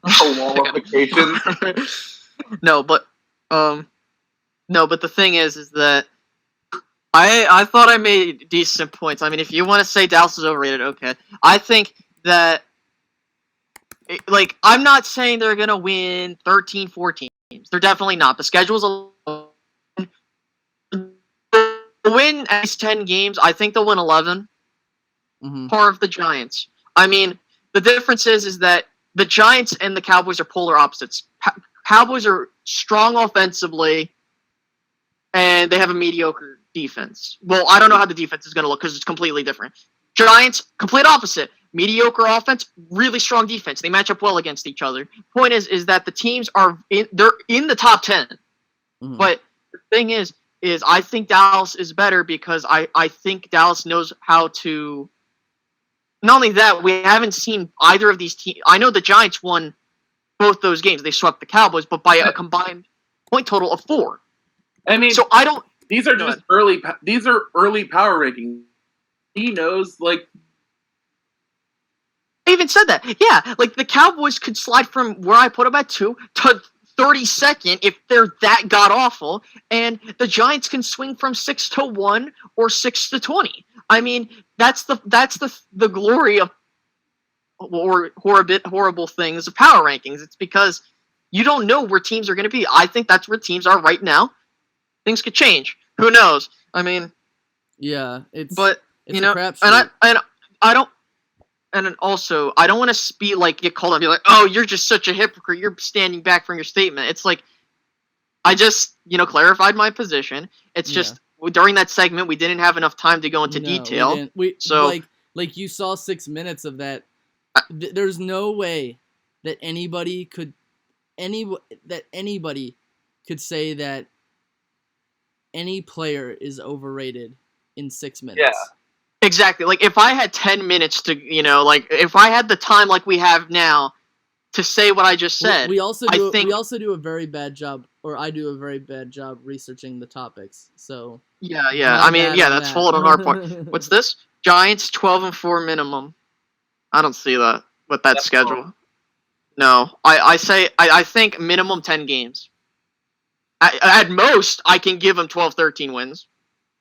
Qualifications. No, but the thing is that I thought I made decent points. I mean, if you want to say Dallas is overrated, okay. I think that, I'm not saying they're going to win 13, 14 games. They're definitely not. The schedule's win at least 10 games. I think they'll win 11. Mm-hmm. Part of the Giants. I mean, the difference is that the Giants and the Cowboys are polar opposites. Cowboys are strong offensively, and they have a mediocre defense. Well, I don't know how the defense is going to look because it's completely different. Giants, complete opposite. Mediocre offense, really strong defense. They match up well against each other. Point is that the teams they're in the top 10. Mhm. But the thing is I think Dallas is better because I think Dallas knows how to. Not only that, we haven't seen either of these teams. I know the Giants won both those games. They swept the Cowboys, but by a combined point total of 4. I mean, so I don't. These are just early. These are early power rankings. He knows, like. I even said that. Yeah, like the Cowboys could slide from where I put them at 2 to 32nd if they're that god awful, and the Giants can swing from 6 to 1 or 6 to 20. I mean, that's the glory of horrible things of power rankings. It's because you don't know where teams are going to be. I think that's where teams are right now. Things could change. Who knows? I mean, yeah, it's a crapshoot. And I don't. And also, I don't want to get called and be like, "Oh, you're just such a hypocrite. You're standing back from your statement." It's like, I just, clarified my position. It's just during that segment we didn't have enough time to go into detail. So, like you saw 6 minutes of that. There's no way that anybody could say that any player is overrated in 6 minutes. Yeah. Exactly. Like, if I had 10 minutes to, if I had the time like we have now to say what I just said, we also do a very bad job, or I do a very bad job researching the topics. So yeah. I mean, that's fault on our part. What's this? Giants 12-4 minimum. I don't see that with that schedule. Cool. No, I think minimum 10 games. At most, I can give them 12-13 wins,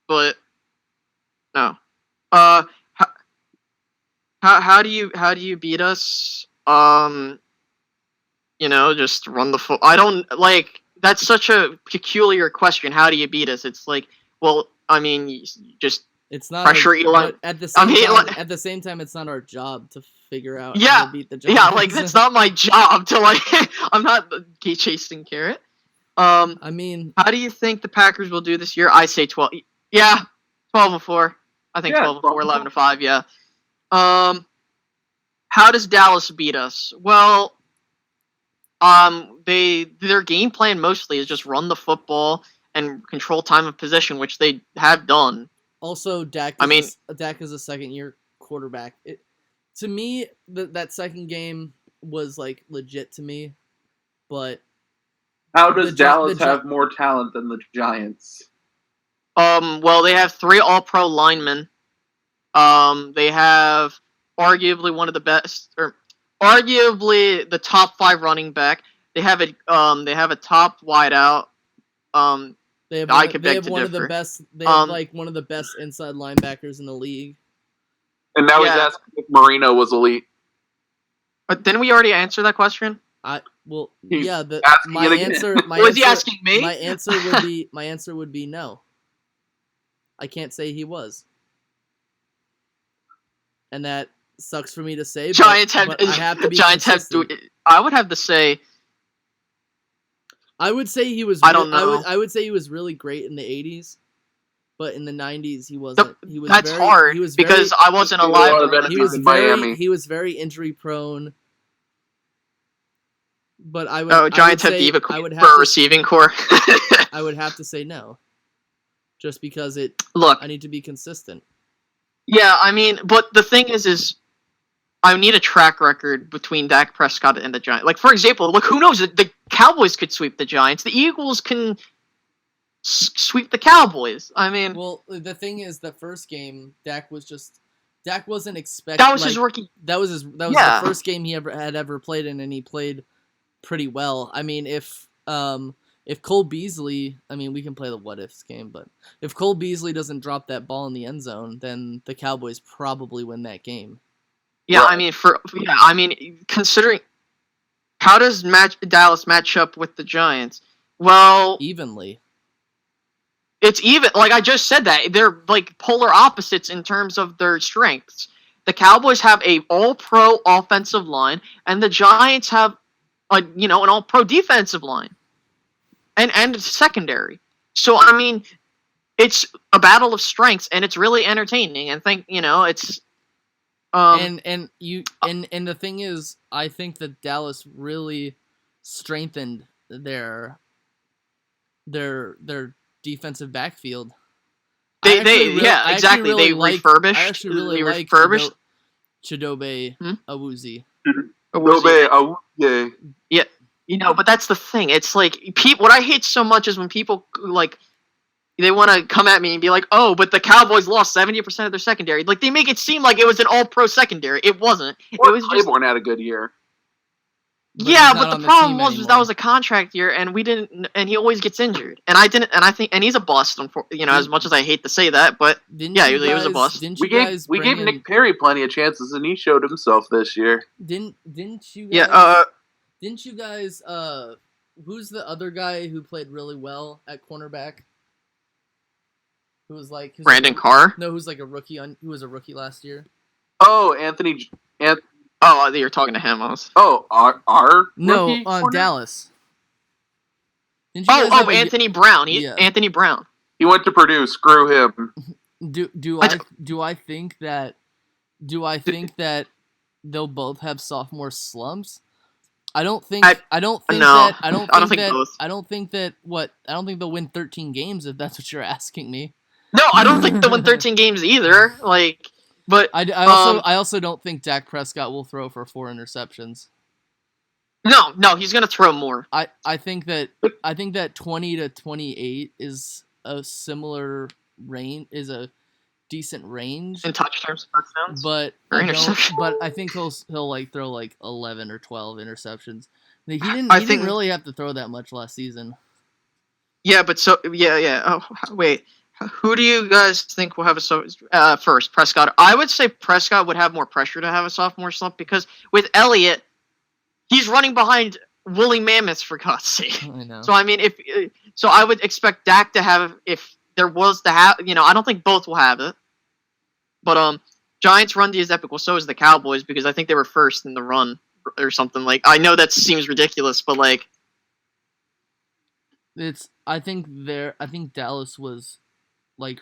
but no. How do you beat us? Just run the full. I don't like. That's such a peculiar question. How do you beat us? It's like, well, I mean, just it's not pressure Eli. At the same time, it's not our job to figure out how to beat the Giants. Yeah, like that's not my job to like. I'm not chasing carrot. I mean, how do you think the Packers will do this year? I say 12. Yeah, 12-4. I think 12-4, 11-5. Yeah. How does Dallas beat us? Well, their game plan mostly is just run the football and control time of possession, which they have done. Also, Dak is a second-year quarterback. To me, that second game was like legit to me, but how does Dallas have more talent than the Giants? Well, they have 3 All-Pro linemen. They have arguably one of the best, or arguably the top 5 running back. They have a top wideout. They have one of the best. They have like one of the best inside linebackers in the league. And now he's asking if Marino was elite. But didn't we already answer that question? Was he asking me? My answer would be no. I can't say he was. And that sucks for me to say. Giants have to be Giants consistent. I would have to say. I would say he was. I don't know. I would say he was really great in the 80s, but in the 90s he wasn't. That's hard because I wasn't alive. He was very injury prone. But I would. Giants have Diva for a receiving core. I would have to say no, just because I need to be consistent. Yeah, I mean, but the thing is I need a track record between Dak Prescott and the Giants. Like, for example, look, who knows? The Cowboys could sweep the Giants. The Eagles can sweep the Cowboys. I mean... Well, the thing is, the first game, Dak wasn't expecting... That was his rookie... That was the first game he had ever played in, and he played pretty well. I mean, if Cole Beasley, I mean, we can play the what-ifs game, but if Cole Beasley doesn't drop that ball in the end zone, then the Cowboys probably win that game. Yeah, I mean, considering how does Dallas match up with the Giants? Well, evenly. It's even. Like I just said that they're like polar opposites in terms of their strengths. The Cowboys have a all-pro offensive line, and the Giants have an all-pro defensive line. And secondary. So, I mean, it's a battle of strengths, and it's really entertaining. And it's And the thing is, I think that Dallas really strengthened their defensive backfield. Exactly. They refurbished. They like Chidobe Awuzie. Yeah, but that's the thing. It's like what I hate so much is when people like they want to come at me and be like, "Oh, but the Cowboys lost 70% of their secondary." Like they make it seem like it was an all-pro secondary. It wasn't. It was just Claiborne had a good year. But the problem was that was a contract year, and we didn't. And he always gets injured, and I didn't. And I think, and he's a bust. As much as I hate to say that, but he was a bust. We gave Nick Perry plenty of chances, and he showed himself this year. Didn't you guys? Didn't you guys? Who's the other guy who played really well at cornerback? Who was like Brandon Carr? No, who's like a rookie who was a rookie last year? Oh, Oh, you're talking to him. Our no, on Dallas. Anthony Brown. Anthony Brown. He went to Purdue. Screw him. Do I think that they'll both have sophomore slumps? I don't think they'll win 13 games if that's what you're asking me. No, I don't think they'll win 13 games either. But I also don't think Dak Prescott will throw for 4 interceptions. No, he's gonna throw more. I think that 20 to 28 is a similar range, is a decent range in touchdowns. But I think he'll throw like 11 or 12 interceptions. He didn't really have to throw that much last season. Yeah, but Oh, wait. Who do you guys think will have a first? Prescott. I would say Prescott would have more pressure to have a sophomore slump because with Elliott, he's running behind woolly mammoths for God's sake. I know. So I mean, I would expect Dak to have if there was to have. I don't think both will have it. But Giants' run D is epic. Well, so is the Cowboys because I think they were first in the run or something. I know that seems ridiculous, but I think Dallas was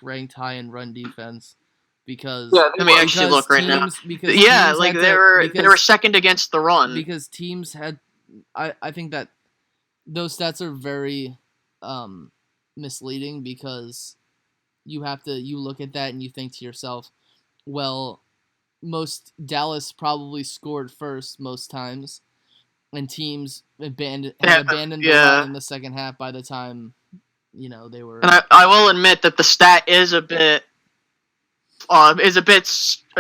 ranked high in run defense because let me actually look right now. They were second against the run because teams had. I think that those stats are very misleading because you look at that and you think to yourself, well, Dallas probably scored first most times, and teams abandoned the run in the second half by the time they were. And I will admit that the stat is a bit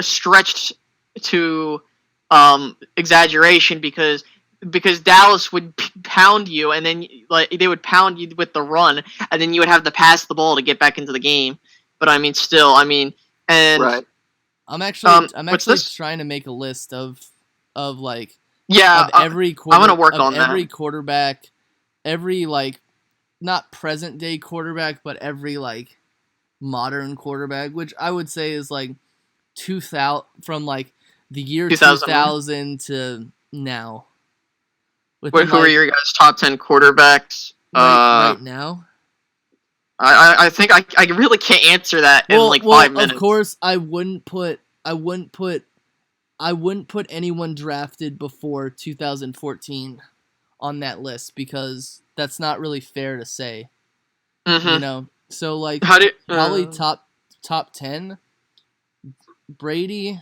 stretched to exaggeration because Dallas would pound you, and then they would pound you with the run, and then you would have to pass the ball to get back into the game. But right. I'm actually trying to make a list of every quarter. I'm gonna work on every that. Quarterback, every not present day quarterback, but every modern quarterback, which I would say is 2000 from the year 2000 to now. Who are your guys' top 10 quarterbacks right now? I think I really can't answer that in 5 minutes. Of course, I wouldn't put anyone drafted before 2014 on that list because that's not really fair to say. Mm-hmm. So probably top 10. Brady,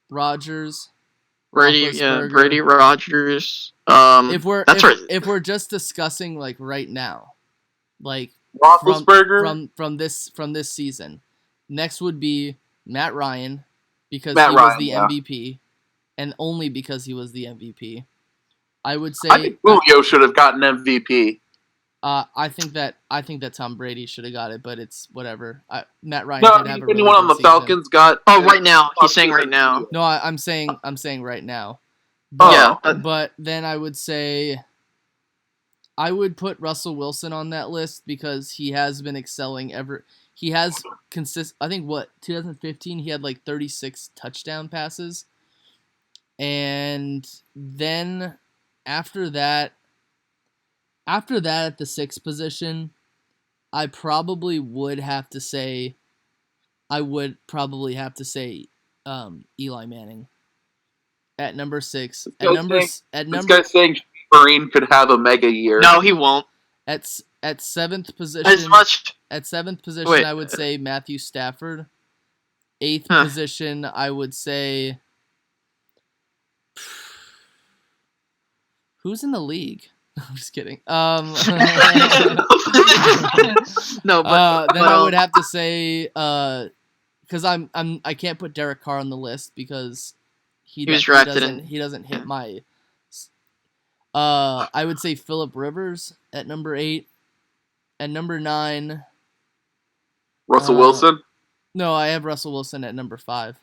Rodgers. Brady, Rodgers. If we're just discussing right now, Roethlisberger from this season, next would be Matt Ryan because he was the MVP, and only because he was the MVP. I would say I think Julio should have gotten MVP. I think that Tom Brady should have got it, but it's whatever. Matt Ryan did have a really anyone on the good season. Falcons got. Oh, right now he's saying right now. No, I'm saying right now. But, yeah, but then I would say I would put Russell Wilson on that list because he has been excelling he has I think 2015 he had 36 touchdown passes. And then after that at the 6th position, I probably would have to say Eli Manning. At number 6. This guy's saying Marine could have a mega year. No, he won't. At 7th position. As much. At 7th position, I would say Matthew Stafford. 8th position, I would say. Who's in the league? I'm just kidding. No, but then I would have to say, because I can't put Derek Carr on the list because he doesn't hit my. I would say Phillip Rivers at number 8. At number 9. Russell Wilson? No, I have Russell Wilson at number 5.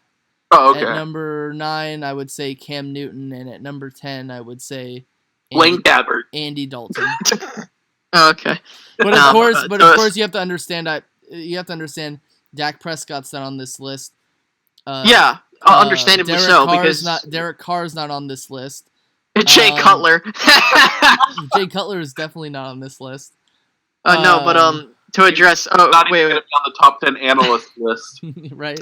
Oh, okay. At number 9, I would say Cam Newton, and at number 10, I would say Blaine Gabbert. Andy Dalton. Okay. But of course, you have to understand. Dak Prescott's not on this list. Understandably so, because Derek Carr's not on this list. Jay Cutler. Jay Cutler is definitely not on this list. No, but to address, wait, on the top 10 analyst list, right?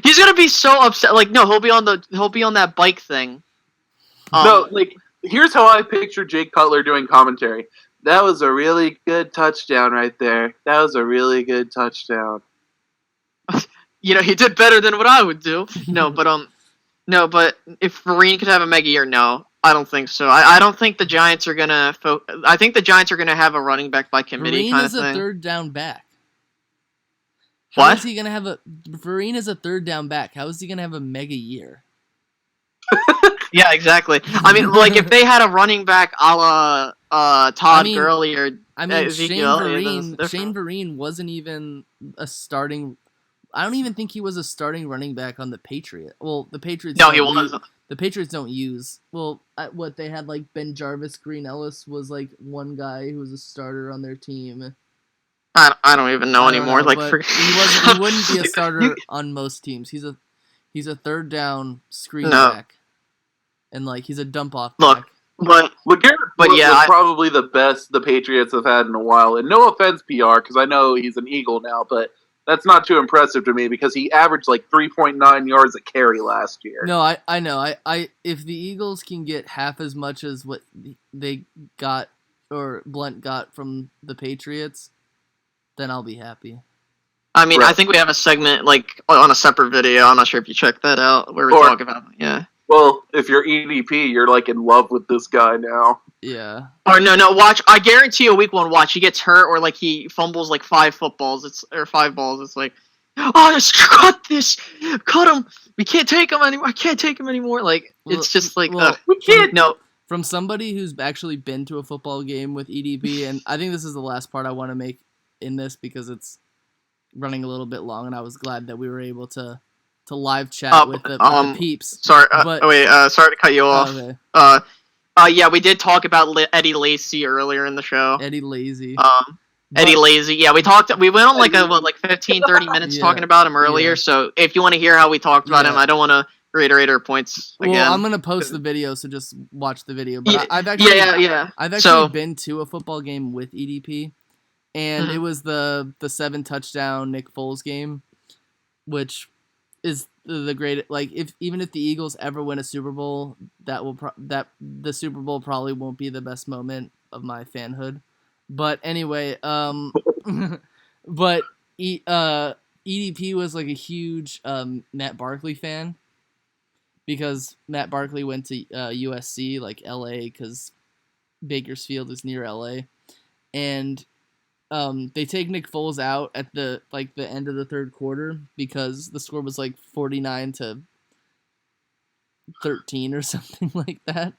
He's gonna be so upset. Like, no, he'll be on that bike thing. No, like, here's how I picture Jake Cutler doing commentary. That was a really good touchdown right there. That was a really good touchdown. He did better than what I would do. No, but if Vereen could have a mega year, no. I don't think so. I don't think the Giants are gonna. I think the Giants are gonna have a running back by committee kind of thing. Vereen is a third down back. What? How is he gonna have a? Vereen is a third down back. How is he gonna have a mega year? Yeah, exactly. I mean, like if they had a running back a la Todd Gurley or Shane Vereen wasn't even a starting. I don't even think he was a starting running back on the Patriots. Well, the Patriots. No, he wasn't. The Patriots don't use what they had, like Ben Jarvis, Green Ellis was like one guy who was a starter on their team. I don't even know anymore. He wouldn't be a starter on most teams. He's a third down screen back, and he's a dump off back. LeGarrette was probably the best the Patriots have had in a while. And no offense, PR, because I know he's an Eagle now, but that's not too impressive to me because he averaged 3.9 yards a carry last year. No, I know. If the Eagles can get half as much as what they got or Blunt got from the Patriots, then I'll be happy. I mean, right. I think we have a segment on a separate video. I'm not sure if you checked that out where we talk about it. Yeah. Well, if you're EDP, you're in love with this guy now. Yeah. Or no, watch. I guarantee you, week 1 watch, he gets hurt or he fumbles 5 footballs. Or 5 balls. It's just cut this, cut him. We can't take him anymore. I can't take him anymore. It's just we can't. No. From somebody who's actually been to a football game with EDP, and I think this is the last part I want to make in this because it's running a little bit long, and I was glad that we were able to live chat with the peeps. Sorry, sorry to cut you off. Okay. Yeah, we did talk about Eddie Lacy earlier in the show. Eddie Lacy. Eddie Lacy. Yeah, we went on 15, 30 minutes talking about him earlier. Yeah. So if you want to hear how we talked about him, I don't want to reiterate our points again. Well, I'm gonna post the video, so just watch the video. But I've actually been to a football game with EDP, and it was the 7 touchdown Nick Foles game, which is the great. Even if the Eagles ever win a Super Bowl, the Super Bowl probably won't be the best moment of my fanhood. But anyway, but EDP was a huge Matt Barkley fan because Matt Barkley went to USC, LA, because Bakersfield is near LA, and they take Nick Foles out at the end of the third quarter because the score was 49-13 or something like that.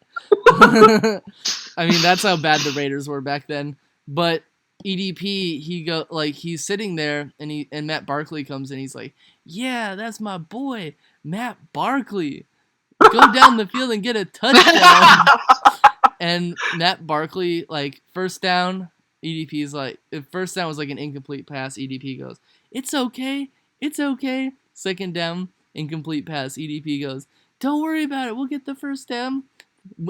I mean, that's how bad the Raiders were back then. But EDP, he's sitting there and Matt Barkley comes in. He's like, "Yeah, that's my boy, Matt Barkley. Go down the field and get a touchdown." And Matt Barkley, first down. EDP's first down was an incomplete pass. EDP goes, "It's okay. Second down, incomplete pass. EDP goes, "Don't worry about it. We'll get the first down."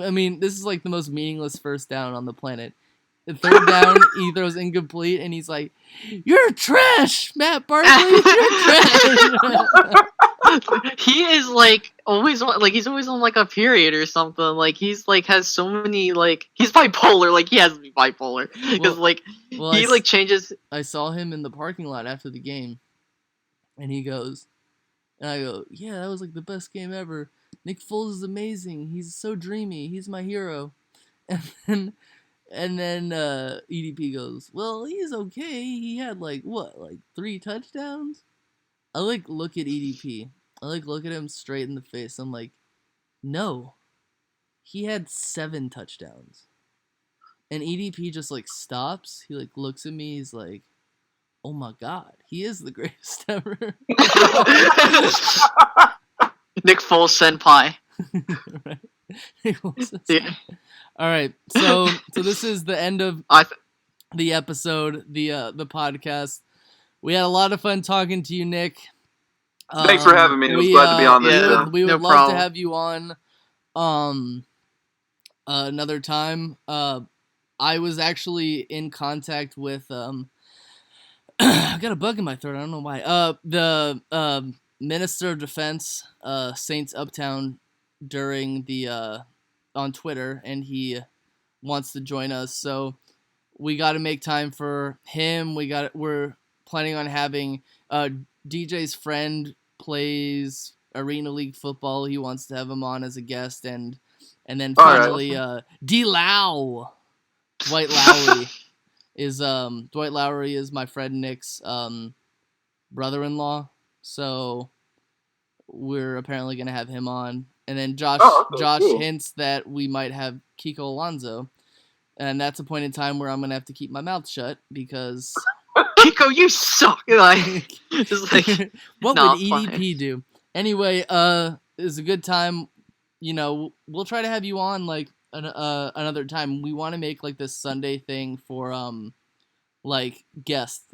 I mean, this is the most meaningless first down on the planet. The third down, he throws incomplete, and he's like, "You're trash, Matt Barkley. You're trash." he is like always like he's always on like a period or something. Like he's like has so many like he's bipolar. Like he has to be bipolar because he like changes. I saw him in the parking lot after the game, and he goes, and I go, yeah, that was like the best game ever. Nick Foles is amazing. He's so dreamy. He's my hero. And then EDP goes, well, he's okay. He had like 3 touchdowns. I like look at EDP. I like look at him straight in the face. I'm like, no, he had 7 touchdowns. And EDP just like stops. He like looks at me. He's like, oh my god, he is the greatest ever. Nick Foles senpai. Right? Nick Foles senpai. Yeah. All right, so this is the end of the episode, the podcast. We had a lot of fun talking to you, Nick. Thanks for having me. It was glad to be on this. We would love to have you on another time. I was actually in contact with I got a bug in my throat. I don't know why. The Minister of Defense, Saints Uptown, during the on Twitter, and he wants to join us. So we got to make time for him. We're planning on having DJ's friend plays Arena League football. He wants to have him on as a guest, and then finally D Lau, Dwight Lowry Dwight Lowry is my friend Nick's brother-in-law. So we're apparently gonna have him on. And then Josh hints that we might have Kiko Alonso. And that's a point in time where I'm going to have to keep my mouth shut because... Kiko, you suck! Like, just like, what would EDP do? Anyway, it's a good time. You know, we'll try to have you on, like, another time. We want to make, like, this Sunday thing for, guest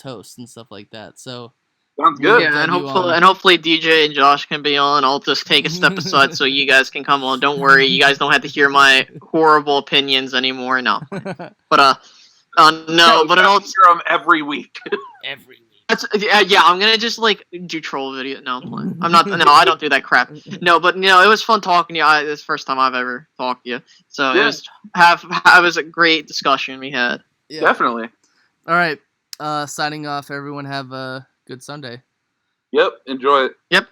hosts and stuff like that. So... Sounds good. Yeah, and hopefully DJ and Josh can be on. I'll just take a step aside so you guys can come on. Don't worry, you guys don't have to hear my horrible opinions anymore. No, but no, but I'll hear them every week. Every week. Yeah, I'm gonna just like do troll video. No, I'm not. No, I don't do that crap. No, but it was fun talking to you. This is the first time I've ever talked to you, so it was a great discussion we had. Yeah. Definitely. All right, signing off. Everyone have a good Sunday. Yep. Enjoy it. Yep.